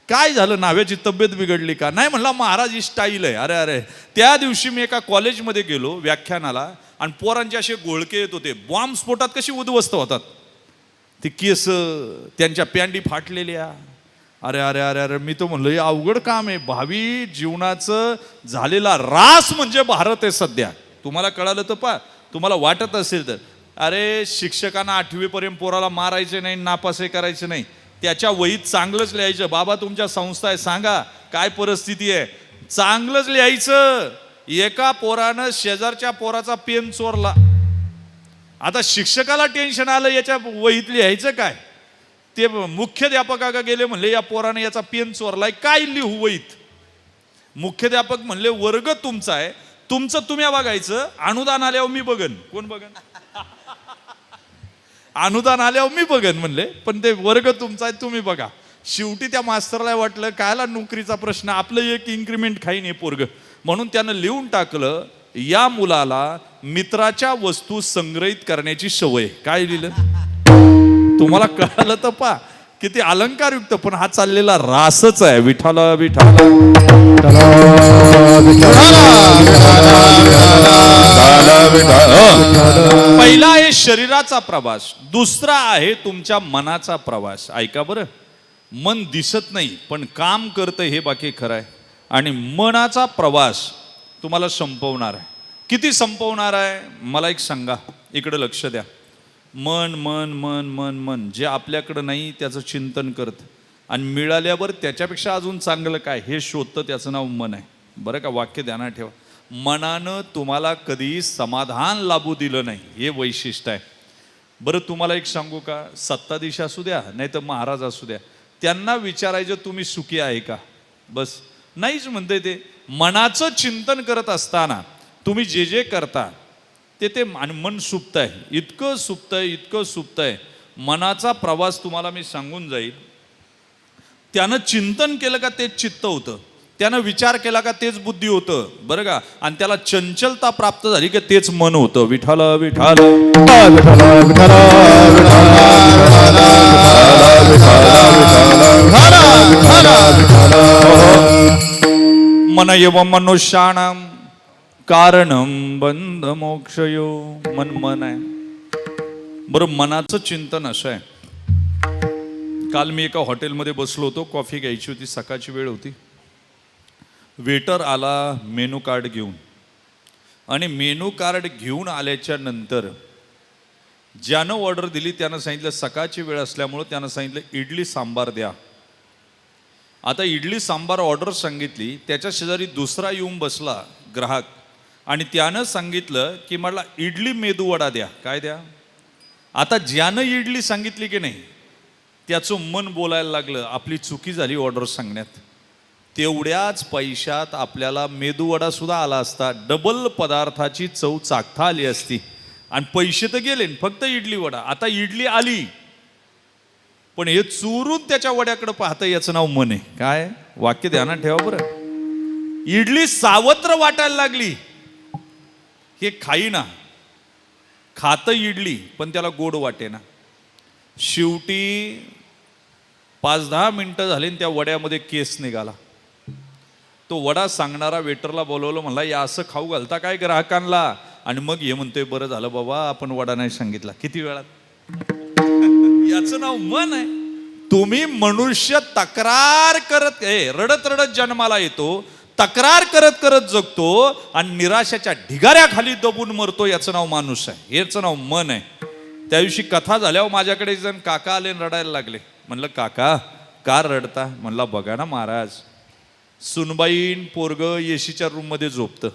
काय झालं, नाव्याची तब्येत बिघडली का? नाही म्हणला महाराज ही स्टाईल आहे. अरे अरे, त्या दिवशी मी एका कॉलेजमध्ये गेलो व्याख्यानाला आणि पोरांचे असे गोळके येत होते. बॉम्ब स्फोटात कशी उद्ध्वस्त होतात ते केस, त्यांच्या पॅन्डी फाटलेल्या. अरे अरे अरे अरे, मी तो म्हणलो हे अवघड काम आहे. भावी जीवनाचं झालेला रास म्हणजे भारत आहे सध्या. तुम्हाला कळालं तर पा, तुम्हाला वाटत असेल तर. अरे शिक्षकांना 8वी पर्यंत पोराला मारायचे नाही, नापासही करायचे नाही. त्याच्या वहीत चांगलंच लिहायचं. बाबा तुमच्या संस्था आहे, सांगा काय परिस्थिती आहे, चांगलंच लिहायचं. एका पोरानं शेजारच्या पोराचा पेन चोरला. आता शिक्षकाला टेन्शन आलं, याच्या वहीत लिहायचं काय? ते मुख्याध्यापका गेले, म्हणले या पोराने याचा पेन चोरलाय, काय लिहू वहीत? मुख्याध्यापक म्हणले वर्ग तुमचा आहे, तुमचं तुम्ही बघायचं, अनुदान आल्यावर मी बघन. कोण बघन? अनुदान आल्यावर मी बघन म्हणले, पण ते वर्ग तुमचा आहे, तुम्ही बघा. शेवटी त्या मास्तरला वाटलं कायला नोकरीचा प्रश्न, आपलं एक इन्क्रिमेंट खाईन हे पोरग. म्हणून त्यानं लिहून टाकलं या मुलाला मित्राच्या वस्तू संग्रहित करण्याची सवय. काय लिहिलं? तुम्हाला कळालं तर पा, किती अलंकारयुक्त. पण हा चाललेला रासच आहे. विठाला विठाला पहिला आहे शरीराचा प्रवास, दुसरा आहे तुमच्या मनाचा प्रवास. ऐका बरं, मन दिसत नाही पण काम करतं हे बाकी खरं आहे. आणि मनाचा प्रवास तुम्हाला संपवणार आहे. किती संपवणार आहे मला एक सांगा, इकडे लक्ष द्या. मन मन मन मन मन, जे आपल्याकडं नाही त्याचं चिंतन करतं आणि मिळाल्यावर त्याच्यापेक्षा अजून चांगलं काय हे शोधतं, त्याचं नाव मन आहे. बरं का, वाक्य ध्यानात ठेवा. मनानं तुम्हाला कधी समाधान लाभू दिलं नाही, हे वैशिष्ट्य आहे. बरं तुम्हाला एक सांगू का, सत्ताधीश असू द्या नाही तर महाराज असू द्या, त्यांना विचारायचं तुम्ही सुखी आहे का? बस नाहीच म्हणते ते. मनाचं चिंतन करत असताना तुम्ही जे जे करता ते मन सुप्त आहे. इतकं सुप्त आहे, इतकं सुप्त आहे. मनाचा प्रवास तुम्हाला मी सांगून जाईल. त्यानं चिंतन केलं का तेच चित्त होतं, त्यानं विचार केला का तेच बुद्धी होतं. बरं का, आणि त्याला चंचलता प्राप्त झाली की तेच मन होतं. विठाल विठाल मन एव मनुष्याणाम कारणम बंध मोक्षयो. मन मन आहे. बरं, मनाचं चिंतन असं आहे. काल मी एका हॉटेलमध्ये बसलो होतो, कॉफी घ्यायची होती, सकाळची वेळ होती. वेटर आला मेनू कार्ड घेऊन, आणि मेनू कार्ड घेऊन आल्याच्या नंतर ज्यानं ऑर्डर दिली त्यानं सांगितलं सकाळची वेळ असल्यामुळं त्यानं सांगितलं इडली सांबार द्या. आता इडली सांबार ऑर्डर सांगितली, त्याच्या शेजारी दुसरा येऊन बसला ग्राहक आणि त्यानं सांगितलं की मला इडली मेदूवडा द्या. काय द्या? आता ज्यानं इडली सांगितली की नाही त्याचं मन बोलायला लागलं आपली चुकी झाली ऑर्डर सांगण्यात. तेवढ्याच पैशात आपल्याला मेदूवडा सुद्धा आला असता, डबल पदार्थाची चव चाखता आली असती आणि पैसे तर गेले, फक्त इडली वडा. आता इडली आली पण हे चोरून त्याच्या वड्याकडे पाहतं, याचं नाव मन आहे. काय वाक्य ध्यानात ठेवा बरं. इडली सावत्र वाटायला लागली, हे खाईना, खातं इडली पण त्याला गोड वाटेना. शेवटी 5-10 मिनिटं झाली त्या वड्यामध्ये केस निघाला. तो वडा सांगणारा वेटरला बोलवलं, म्हणला या असं खाऊ घालता काय ग्राहकांना? आणि मग हे म्हणतोय बरं झालं बाबा आपण वडा नाही सांगितला. किती वेळात? याचं नाव मन आहे. तुम्ही मनुष्य तक्रार करत रडत रडत जन्माला येतो, तक्रार करत करत जगतो आणि निराशाच्या ढिगाऱ्याखाली दबून मरतो. याचं नाव माणूस आहे, याचं नाव मन आहे. त्या दिवशी कथा झाल्यावर माझ्याकडे एक जण काका आले आणि रडायला लागले. म्हणलं काका का रडता? म्हणला बघा ना महाराज, सुनबाईन पोरग एसीच्या रूममध्ये झोपतं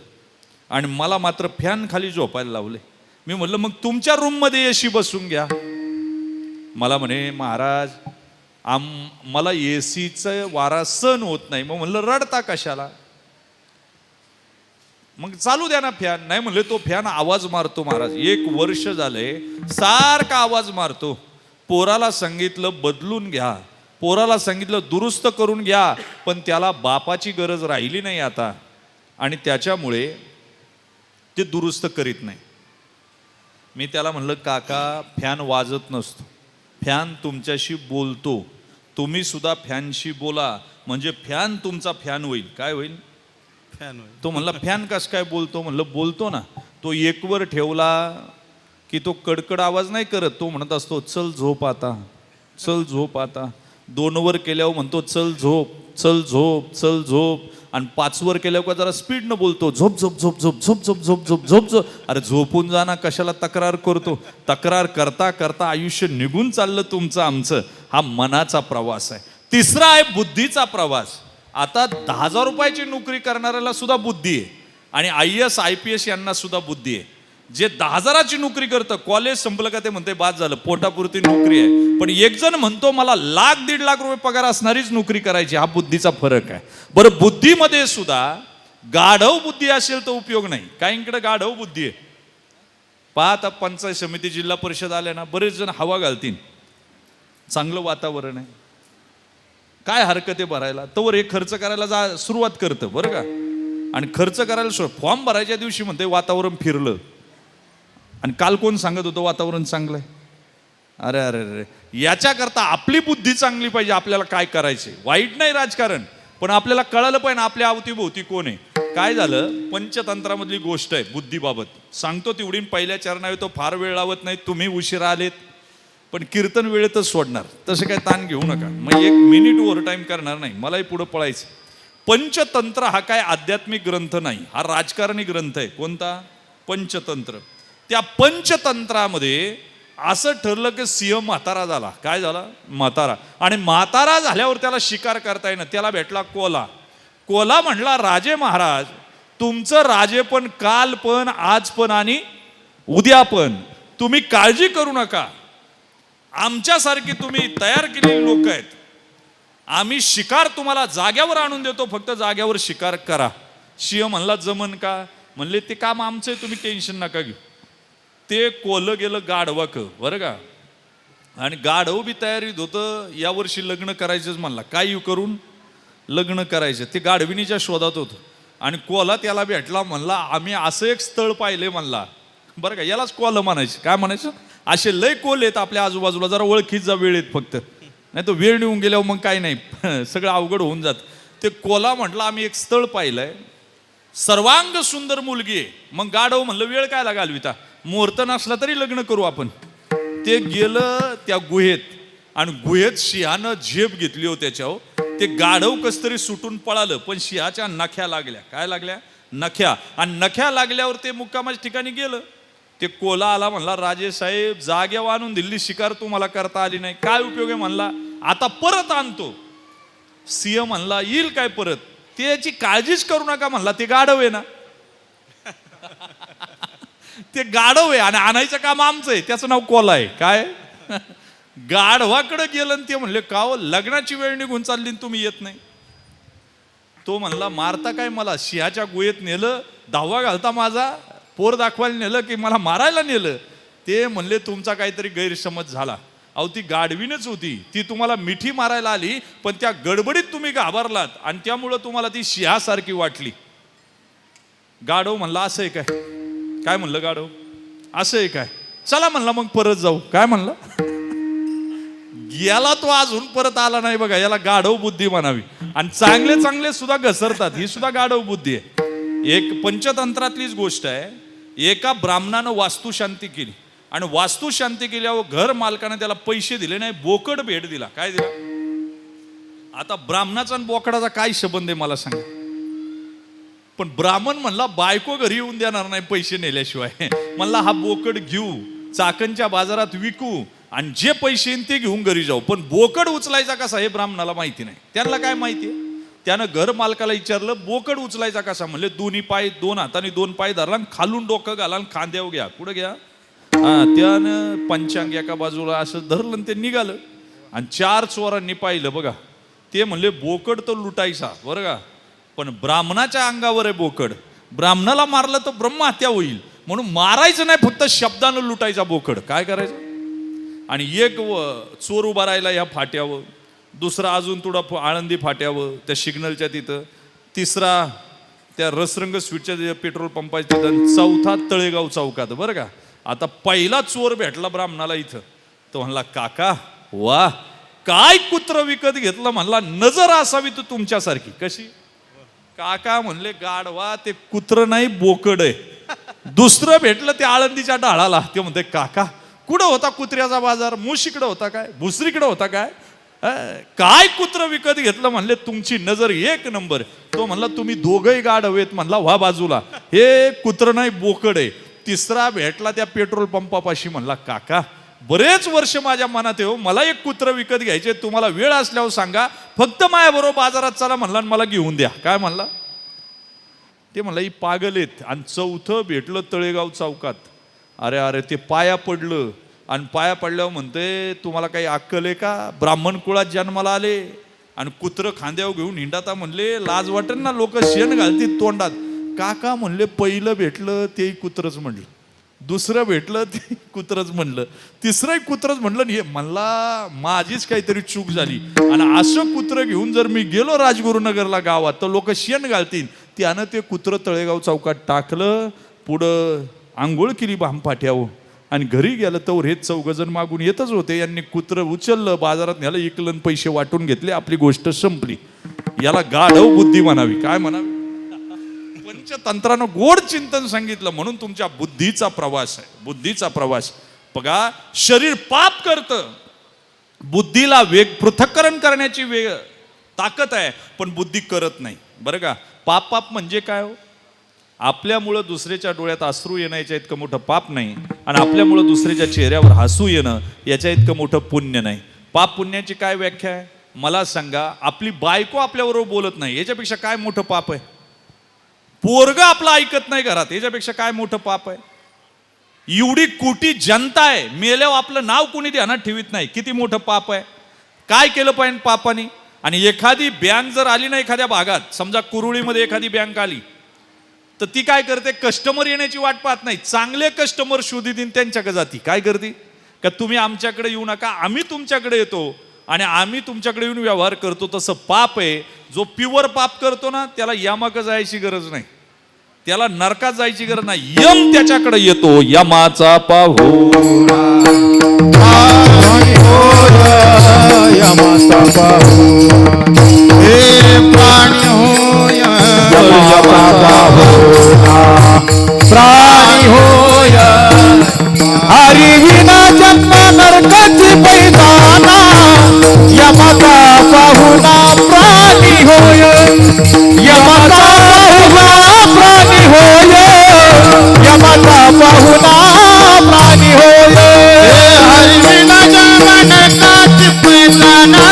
आणि मला मात्र फॅन खाली झोपायला लावले. मी म्हणलं मग तुमच्या रूममध्ये एसी बसून घ्या. मला म्हणे महाराज मला एसीचं वारा सहन होत नाही. मग म्हणलं रडता कशाला? मग चालू द्या ना फॅन. नाही म्हणले तो फॅन आवाज मारतो महाराज. 1 वर्ष झालंय सारखा आवाज मारतो. पोराला सांगितलं बदलून घ्या, पोराला सांगितलं दुरुस्त करून घ्या, पण त्याला बापाची गरज राहिली नाही आता आणि त्याच्यामुळे ते दुरुस्त करीत नाही. मी त्याला म्हणलं काका फॅन वाजत नसतो, फॅन तुमच्याशी बोलतो. तुम्ही सुद्धा फॅनशी बोला म्हणजे फॅन तुमचा फॅन होईल. काय होईल? फॅन होईल. तो म्हणला फॅन कस काय बोलतो? म्हणलं बोलतो ना. तो 1 वर ठेवला की तो कडकड आवाज नाही करत. तो म्हणत असतो चल झोप आता, चल झोप आता. 2 वर केल्यावर म्हणतो चल झोप, चल झोप, चल झोप. आणि 5 वर केल्यावर जरा स्पीडनं बोलतो झोप झोप झोप झोप झोप झोप झोप झोप झोप झोप. अरे झोपून जाना, कशाला तक्रार करतो? तक्रार करता करता आयुष्य निघून चाललं तुमचं आमचं. हा मनाचा प्रवास आहे. 3रा आहे बुद्धीचा प्रवास. आता 10,000 रुपयाची नोकरी करणाऱ्याला सुद्धा बुद्धी आहे आणि IAS IPS यांना सुद्धा बुद्धी आहे. जे 10,000ची नोकरी करतं, कॉलेज संपलं का ते म्हणते बाद झालं, पोटापुरती नोकरी आहे. पण एक जण म्हणतो मला 1,00,000-1,50,000 रुपये पगार असणारीच नोकरी करायची. हा बुद्धीचा फरक आहे. बरं बुद्धीमध्ये सुद्धा गाढव बुद्धी असेल तर उपयोग नाही. काहींकडे गाढव बुद्धी आहे. आता पंचायत समिती जिल्हा परिषद आल्या ना, बरेच जण हवा घालतील, चांगलं वातावरण आहे, काय हरकत आहे भरायला. तोवर हे खर्च करायला सुरुवात करतं बरं का. आणि खर्च करायला फॉर्म भरायच्या दिवशी म्हणते वातावरण फिरलं. आणि काल कोण सांगत होतं वातावरण चांगलं आहे? अरे अरे अरे, याच्याकरता आपली बुद्धी चांगली पाहिजे. आपल्याला काय करायचे, वाईट नाही राजकारण, पण आपल्याला कळालं पाहिजे ना आपल्या अवतीभोवती कोण आहे. काय झालं, पंचतंत्रामधली गोष्ट आहे बुद्धीबाबत सांगतो तेवढी. पहिल्या चरणावर तो फार वेळ लावत नाही, तुम्ही उशिरा आलेत, पण कीर्तन वेळेतच सोडणार. तसं काय ताण घेऊ नका. मग 1 मिनिट ओव्हर टाईम करणार नाही, मलाही पुढं पळायचं. पंचतंत्र हा काय आध्यात्मिक ग्रंथ नाही, हा राजकारणी ग्रंथ आहे. कोणता? पंचतंत्र. त्या पंचतंत्रामध्ये असं ठरलं की सिंह म्हातारा झाला. काय झाला? म्हातारा. आणि म्हातारा झाल्यावर त्याला शिकार करता येईना. त्याला भेटला कोला. कोला म्हणला राजे महाराज, तुमचं राजे पण काल पण आज पण आणि उद्या पण, तुम्ही काळजी करू नका. आमच्यासारखी तुम्ही तयार केलेली लोक आहेत. आम्ही शिकार तुम्हाला जाग्यावर आणून देतो, फक्त जाग्यावर शिकार करा. सिंह म्हणला जमन का? म्हणले ते काम आमचं आहे, तुम्ही टेन्शन नका घेऊ. ते कोलं गेलं गाढवाक बरं का. आणि गाढव बी तयारीत होतं, यावर्षी लग्न करायचंच म्हणला. काय करून लग्न करायचं, ते गाढविणीच्या शोधात होतं. आणि कोला त्याला भेटला, म्हणला आम्ही असं एक स्थळ पाहिले म्हणला. बरं का, यालाच कोलं म्हणायचं. काय म्हणायचं? असे लय कोल आहेत आपल्या आजूबाजूला, जरा ओळखीत जा वेळेत फक्त, नाही तर वेळ निघून गेल्यावर मग काय नाही सगळं अवघड होऊन जात. ते कोला म्हटलं आम्ही एक स्थळ पाहिलंय, सर्वांग सुंदर मुलगी आहे. मग गाढव म्हणलं वेळ काय घालविता, मुहूर्त नसला तरी लग्न करू आपण. ते गेलं त्या गुहेत आणि गुहेत सिंहानं झेप घेतली हो त्याच्यावर. ते गाढव कस तरी सुटून पळालं, पण सिंहाच्या नख्या लागल्या. काय लागल्या? नख्या. आणि नख्या लागल्यावर ते मुक्कामाच्या ठिकाणी गेलं. ते कोला आला, म्हणला राजे साहेब जाग्यावर आणून दिल्ली शिकार तुम्हाला करता आली नाही, काय उपयोग आहे म्हणला, आता परत आणतो. सिंह म्हणला येईल काय परत, त्याची काळजीच करू नका म्हणला, ते गाढव आहे ना ते गाढव आहे आणि आणायचं काम आमचं आहे, त्याचं नाव कोला आहे. काय गाढवाकडे गेलं आणि ते म्हणले का हो लग्नाची वेळ निघून चालली तुम्ही येत नाही. तो म्हणला मारता काय मला, सिंहाच्या गुहेत नेलं, 10वा घालता माझा, पोर दाखवायला नेलं की मला मारायला नेलं. ते म्हणले तुमचा काहीतरी गैरसमज झाला. अहो ती गाढवीनच होती, ती तुम्हाला मिठी मारायला आली, पण त्या गडबडीत तुम्ही घाबरलात आणि त्यामुळं तुम्हाला ती सिंहासारखी वाटली. गाढव म्हणला असं आहे काय? काय म्हणलं गाढव? असं आहे काय? चला म्हणला मग परत जाऊ. काय म्हणला? गेला तो, अजून परत आला नाही. बघा याला गाढव बुद्धी म्हणावी. आणि चांगले चांगले सुद्धा घसरतात, ही सुद्धा गाढव बुद्धी आहे. एक पंचतंत्रातलीच गोष्ट आहे. एका ब्राह्मणानं वास्तुशांती केली आणि वास्तुशांती केल्यावर घर मालकाने त्याला पैसे दिले नाही, बोकड भेट दिला. काय दिला? आता ब्राह्मणाचा आणि बोकडाचा काय संबंध आहे मला सांगा. पण ब्राह्मण म्हणला बायको घरी येऊन देणार नाही पैसे नेल्याशिवाय. म्हणला हा बोकड घेऊ, चाकणच्या बाजारात विकू आणि जे पैसे येईल ते घेऊन घरी जाऊ. पण बोकड उचलायचा कसा हे ब्राह्मणाला माहिती नाही. त्यांना काय माहिती आहे? त्यानं घर मालकाला विचारलं बोकड उचलायचा कसा. म्हणले दोन्ही पाय, दोन हाताने दोन पाय धरला आणि खालून डोकं घाला आणि खांद्यावर घ्या. कुठं घ्या? त्यानं पंचांग एका बाजूला असं धरलं आणि ते निघालं. आणि 4 चोरांनी पाहिलं बघा. ते म्हणले बोकड तर लुटायचा बरं का, पण ब्राह्मणाच्या अंगावर आहे बोकड. ब्राह्मणाला मारलं तर ब्रह्महत्या होईल, म्हणून मारायचं नाही, फक्त शब्दानं लुटायचा बोकड. काय करायचं? आणि एक चोर उभा राहिला या फाट्यावर, दुसरा अजून थोडा आळंदी फाट्यावर त्या सिग्नलच्या तिथं, तिसरा त्या रसरंग स्वीटच्या पेट्रोल पंपाच्या तिथं, चौथा तळेगाव चौकात बरं का. आता पहिला चोर भेटला ब्राह्मणाला इथं. तो म्हणला काका वा काय कुत्र विकत घेतलं. म्हणला नजर असावी तर तुमच्यासारखी. कशी? काका म्हणले गाढवा ते कुत्र नाही बोकड आहे. दुसरं भेटलं ते आळंदीच्या डाळाला. ते म्हणते काका कुठं होता कुत्र्याचा बाजार? मुशीकडे होता काय? भुसरीकडे होता काय? काय कुत्र विकत घेतलं? म्हणले तुमची नजर एक नंबर. तो म्हणला तुम्ही दोघंही गाढव आहेत. म्हणला व्हा बाजूला, हे कुत्र नाही बोकड आहे. तिसरा भेटला त्या पेट्रोल पंपापाशी. म्हणला काका बरेच वर्ष माझ्या मनात आहे हो, मला एक कुत्र विकत घ्यायचे, तुम्हाला वेळ असल्यावर सांगा, फक्त माझ्याबरोबर बाजारात चला. म्हणला मला घेऊन द्या. काय म्हणला? ते म्हणला ही पागल आहेत. आणि चौथं भेटलं तळेगाव चौकात. अरे अरे ते पाया पडलं आणि पाया पडल्यावर म्हणते तुम्हाला काही अक्कल आहे का? ब्राह्मण कुळात जन्माला आले आणि कुत्र खांद्यावर घेऊन हिंडाता. म्हणले लाज वाटेल ना, लोक शेण घालतील तोंडात. काका म्हणले पहिलं भेटलं ते कुत्रच म्हणलं, दुसरं भेटलं ते कुत्रच म्हणलं, तिसरंही कुत्रच म्हणलं. हे म्हणला माझीच काहीतरी चूक झाली आणि असं कुत्र घेऊन जर मी गेलो राजगुरुनगरला गावात तर लोक शेण घालतील. त्यानं ते कुत्र तळेगाव चौकात टाकलं, पुढं आंघोळ केली भामपाट्यावर आणि घरी गेलं तर हे 4 जण मागून येतच होते. यांनी कुत्र उचललं, बाजारात न्याला, इकलं, पैसे वाटून घेतले, आपली गोष्ट संपली. याला गाढव बुद्धी म्हणावी. काय म्हणावी? पंचतंत्रानं गोड चिंतन सांगितलं. म्हणून तुमच्या बुद्धीचा प्रवास आहे, बुद्धीचा प्रवास. बघा शरीर पाप करतं, बुद्धीला वेग पृथक्करण करण्याची ताकद आहे, पण बुद्धी करत नाही बरं का. पाप म्हणजे काय हो? आपल्यामुळं दुसऱ्याच्या डोळ्यात अश्रू येण्याच्या इतकं मोठं पाप नाही, आणि आपल्यामुळं दुसऱ्याच्या चेहऱ्यावर हसू येणं याच्या इतकं मोठं पुण्य नाही. पाप पुण्याची काय व्याख्या आहे मला सांगा? आपली बायको आपल्याबरोबर बोलत नाही, याच्यापेक्षा काय मोठं पाप आहे? पोरगा आपलं ऐकत नाही घरात, याच्यापेक्षा काय मोठं पाप आहे? एवढी कोटी जनता आहे, मेल्यावर आपलं नाव कोणी ध्यानात ठेवीत नाही, किती मोठं पाप आहे? काय केलं पाहिजे पापाने? आणि एखादी बँक जर आली ना एखाद्या भागात, समजा कुरुळीमध्ये एखादी बँक आली, तर ती काय करते? कस्टमर येण्याची वाट पाहत नाही, चांगले कस्टमर शोधित त्यांच्याकडे जाती. काय करते? का तुम्ही आमच्याकडे येऊ नका, आम्ही तुमच्याकडे येतो आणि आम्ही तुमच्याकडे येऊन व्यवहार करतो. तसं पाप आहे. जो प्युअर पाप करतो ना त्याला यमाक जायची गरज नाही, त्याला नरकात जायची गरज नाही, यम त्याच्याकडे येतो. यमाचा पाहुणा यमाचा पाहुणा हे प्राणी होय, यमाचा पाहुणा प्राणी होय. हरी विना जन्म नरकाची पैदाना, यमाचा पाहुणा प्राणी होय, यमाचा पाहुणा प्राणी होय, यमाचा पाहुणा प्राणी होय. हरी विना जन्म नरकाची पैदाना,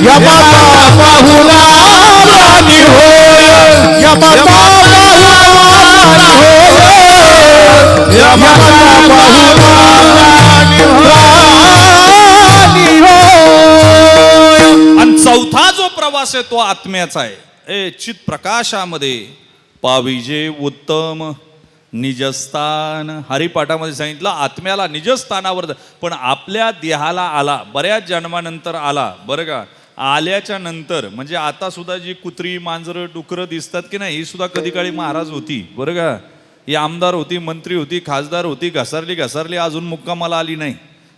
यमाचा पाहुणा प्राणी होय, यमाचा पाहुणा प्राणी होय, यमाचा पाहुणा प्राणी होय. आणि चौथा जो प्रवास आहे तो आत्म्याचा आहे. चित प्रकाशामध्ये पाविजे उत्तम निजस्थान. हरिपाठामध्ये सांगितलं आत्म्याला निजस्थानावर, पण आपल्या देहाला आला, बऱ्याच जन्मानंतर आला बरं का. आल्याच्या नंतर म्हणजे आता सुद्धा जी कुत्री मांजरं डुकरं दिसतात की नाही, ही सुद्धा कधी काळी महाराज होती बरं का. ही आमदार होती, मंत्री होती, खासदार होती, घसारली अजून मुक्कामाला आली नाही.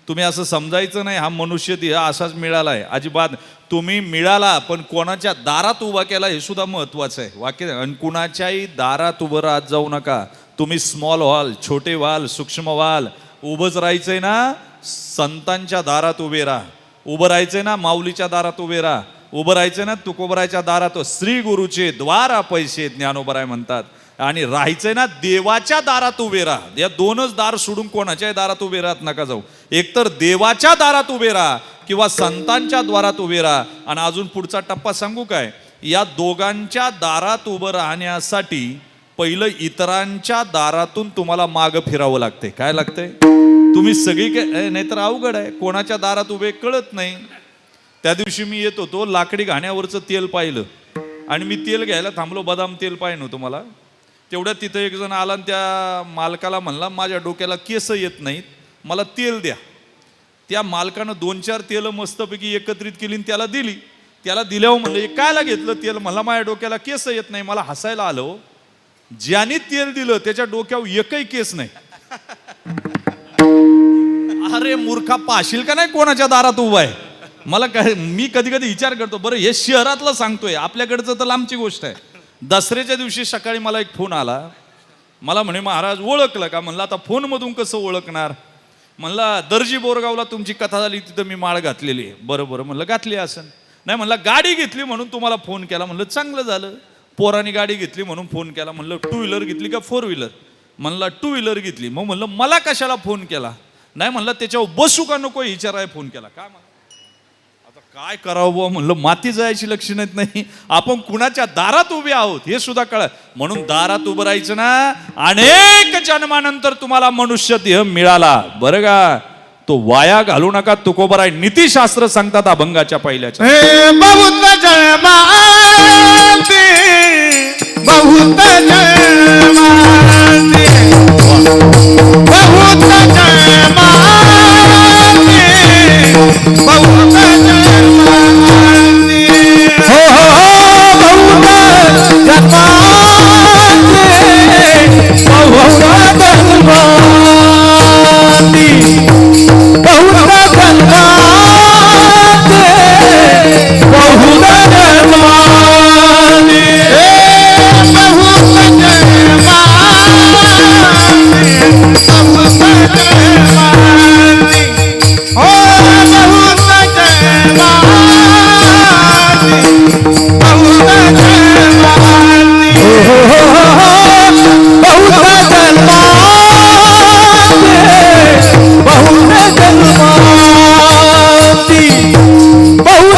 तुम्ही असं समजायचं नाही हा मनुष्य देह असाच मिळालाय, अजिबात. तुम्ही मिळाला पण कोणाच्या दारात उभा केला हे सुद्धा महत्वाचं आहे वाक्य. आणि कुणाच्याही दारात उभं राहत जाऊ नका, तुम्ही स्मॉल व्हाल, छोटे व्हाल, सूक्ष्म व्हाल. उभंच राहायचंय ना, संतांच्या दारात उभे राहा. उभं राहायचंय ना, माऊलीच्या दारात उभे राहा. उभं राहायचंय ना, तुकोबरायच्या दारात. श्री गुरुचे द्वार पैसे ज्ञानोबराय म्हणतात. आणि राहायचंय ना, देवाच्या दारात उभे राहा. या दोनच दार सोडून कोणाच्याही दारात उभे राहत नका जाऊ. एकतर देवाच्या दारात उभे राहा किंवा संतांच्या द्वारात उभे राहा. आणि अजून पुढचा टप्पा सांगू काय, या दोघांच्या दारात उभं राहण्यासाठी पहिलं इतरांच्या दारातून तुम्हाला माग फिरावं लागते. काय लागतंय? तुम्ही सगळी काय, नाहीतर अवघड आहे. कोणाच्या दारात उभे कळत नाही. त्या दिवशी मी येत होतो, लाकडी घाण्यावरचं तेल पाहिलं आणि मी तेल घ्यायला थांबलो. बदाम तेल पाहिजे नव्हतं मला. तेवढ्यात तिथं एक जण आला आणि त्या मालकाला म्हणला, माझ्या डोक्याला केस येत नाहीत, मला तेल द्या. त्या मालकानं 2-4 तेलं मस्तपैकी एकत्रित केली आणि त्याला दिली. त्याला दिल्यावर म्हणलं, हे कायला घेतलं तेल? म्हणला, माझ्या डोक्याला केस येत नाही. मला हसायला आलं. ज्याने तेल दिलं त्याच्या डोक्यावर एकही केस नाही. अरे मूर्खा, पाशील का नाही कोणाच्या दारात उभा आहे? मला काय, मी कधी कधी विचार करतो, बरं हे शहरातलं सांगतोय, आपल्याकडचं तर लांबची गोष्ट आहे. दसऱ्याच्या दिवशी सकाळी मला एक फोन आला. मला म्हणे, महाराज ओळखलं का? म्हणलं, आता फोनमधून कसं ओळखणार? म्हणला, दर्जी बोरगावला तुमची कथा झाली, तिथं मी माळ घातलेली आहे. बरं बरं म्हणलं, घातली असन. नाही म्हणला, गाडी घेतली म्हणून तुम्हाला फोन केला. म्हणलं, चांगलं झालं. पोरांनी गाडी घेतली म्हणून फोन केला. म्हणलं, 2 व्हीलर घेतली का 4 व्हीलर? म्हणला, 2 व्हीलर घेतली. मग म्हणलं, मला कशाला फोन केला? नाही म्हणलं, त्याच्यावर बसू का नको विचाराय फोन केला. का म्हणा, आता काय करावं बुवा? म्हणलं, माती जायची लक्षण येत नाही. आपण कुणाच्या दारात उभे आहोत हे सुद्धा कळत. म्हणून दारात उभं राहायचं ना. अनेक जन्मानंतर तुम्हाला मनुष्य देह मिळाला, बरं का, तो वाया घालू नका. तुकोबराय नीतिशास्त्र सांगतात अभंगाच्या पहिल्याच्या. बहुत जन्मांती, बहुत जन्मांती, बहुत जन्मांती, बहुत जन्मांती, हो हो हो, बहुत जन्मांती, बहुत जन्मांती, बहुत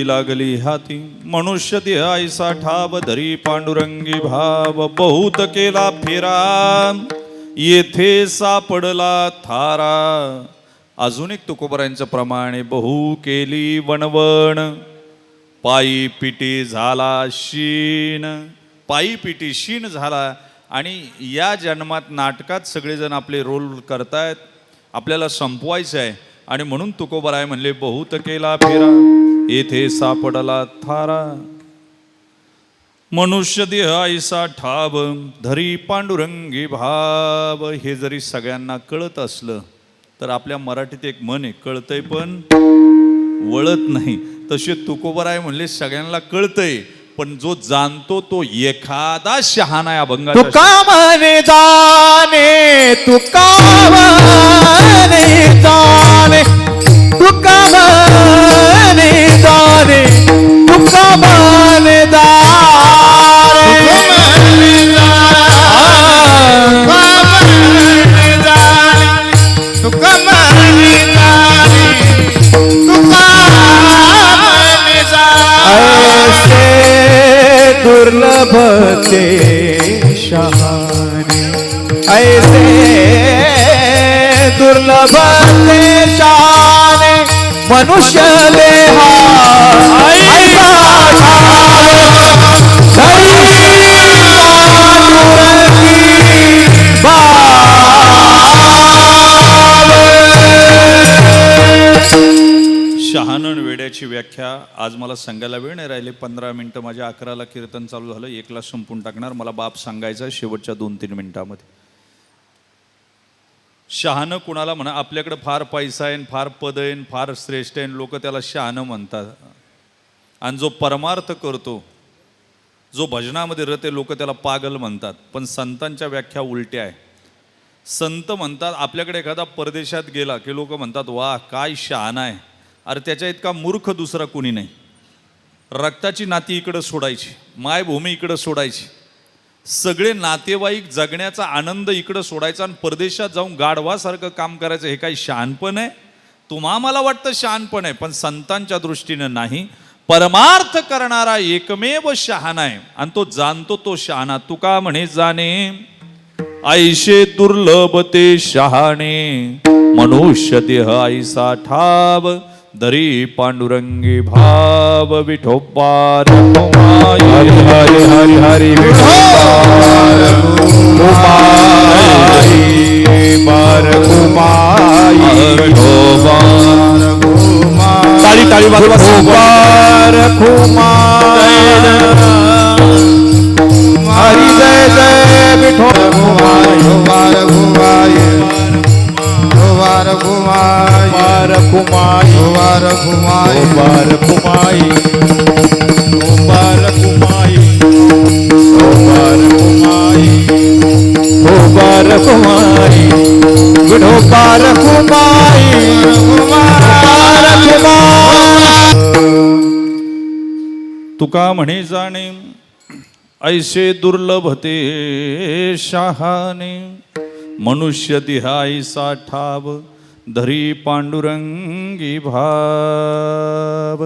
लागली हाती. मनुष्य देह ऐसा ठाव, धरी पांडुरंगी भाव. बहुत केला फेरा, येथे सापडला थारा. अजून एक तुकोबरायांचं प्रमाणे, बहु केली वणवण, पायी पिटी झाला शीन. पायी पिटी शीन झाला. आणि या जन्मात नाटकात सगळेजण आपले रोल करतायत, आपल्याला संपवायचं आहे. आणि म्हणून तुकोबराय म्हणले, बहुत केला फेरा, येथे सापडला थारा. मनुष्य देह ऐसा ठाव, धरी पांडुरंगी भाव. हे जरी सगळ्यांना कळत असलं तर आपल्या मराठीत एक म्हण आहे, कळतंय पण वळत नाही. तसे तुकोबराय म्हणले, सगळ्यांना कळतंय पण जो जाणतो तो एखादा शहाणा आहे अभंगाचा. तुका म्हणे जाणे, तुका म्हणे जाणे, तुका म्हणे जाणे, तुका म्हणे जाणे, ते शहाणे ऐसे दुर्लभ ते शहाणे मनुष्य देहा ऐसा शहाणण वेड्याची व्याख्या आज मला सांगायला वेळ नाही राहिले. 15 मिनिटं माझ्या 11ला कीर्तन चालू झालं, 1ला संपून टाकणार. मला बाप सांगायचा शेवटच्या 2-3 मिनिटामध्ये. शहाणं कुणाला म्हणा, आपल्याकडे फार पैसा आहे, फार पद आहे, फार श्रेष्ठ आहे, लोक त्याला शहाणं म्हणतात. आणि जो परमार्थ करतो, जो भजनामध्ये रते, लोक त्याला पागल म्हणतात. पण संतांच्या व्याख्या उलट्या आहे. संत म्हणतात, आपल्याकडे एखादा परदेशात गेला की लोक म्हणतात वा काय शहाणा आहे. अरे त्याच्या इतका मूर्ख दुसरा कोणी नाही. रक्ताची नाती इकडं सोडायची, मायभूमी इकडं सोडायची, सगळे नातेवाईक जगण्याचा आनंद इकडं सोडायचा आणि परदेशात जाऊन गाढवासारखं काम करायचं. हे काही शहाणपण आहे? तुम्हाला वाटतं शहाणपण आहे, पण संतांच्या दृष्टीनं नाही. परमार्थ करणारा एकमेव शहाणा आहे आणि तो जाणतो तो शहाणा. तुका म्हणे जाणे ऐशे दुर्लभ ते शहाणे मनुष्य देह ऐसा ठाव दरी पांडुरंगी भाव विठोबार कुमाई. हरी हरी हरी हरी विठोबार कुमाई बार कुमाई विठोबार कुमाई. टाळी टाळी वाजवा. विठोबार कुमाई हरी जय जय विठोबार कुमाई बार कुमाई बार कुमाई बार कुमाई बार कुमाई बार कुमाई बार कुमाई बार कुमाई बार कुमाई विठोबार कुमाई बार कुमाई. तुका म्हणे जाणे ऐसे दुर्लभ ते शहाणे मनुष्य देहाईसा ठाव धरी पांडुरंगी भाव.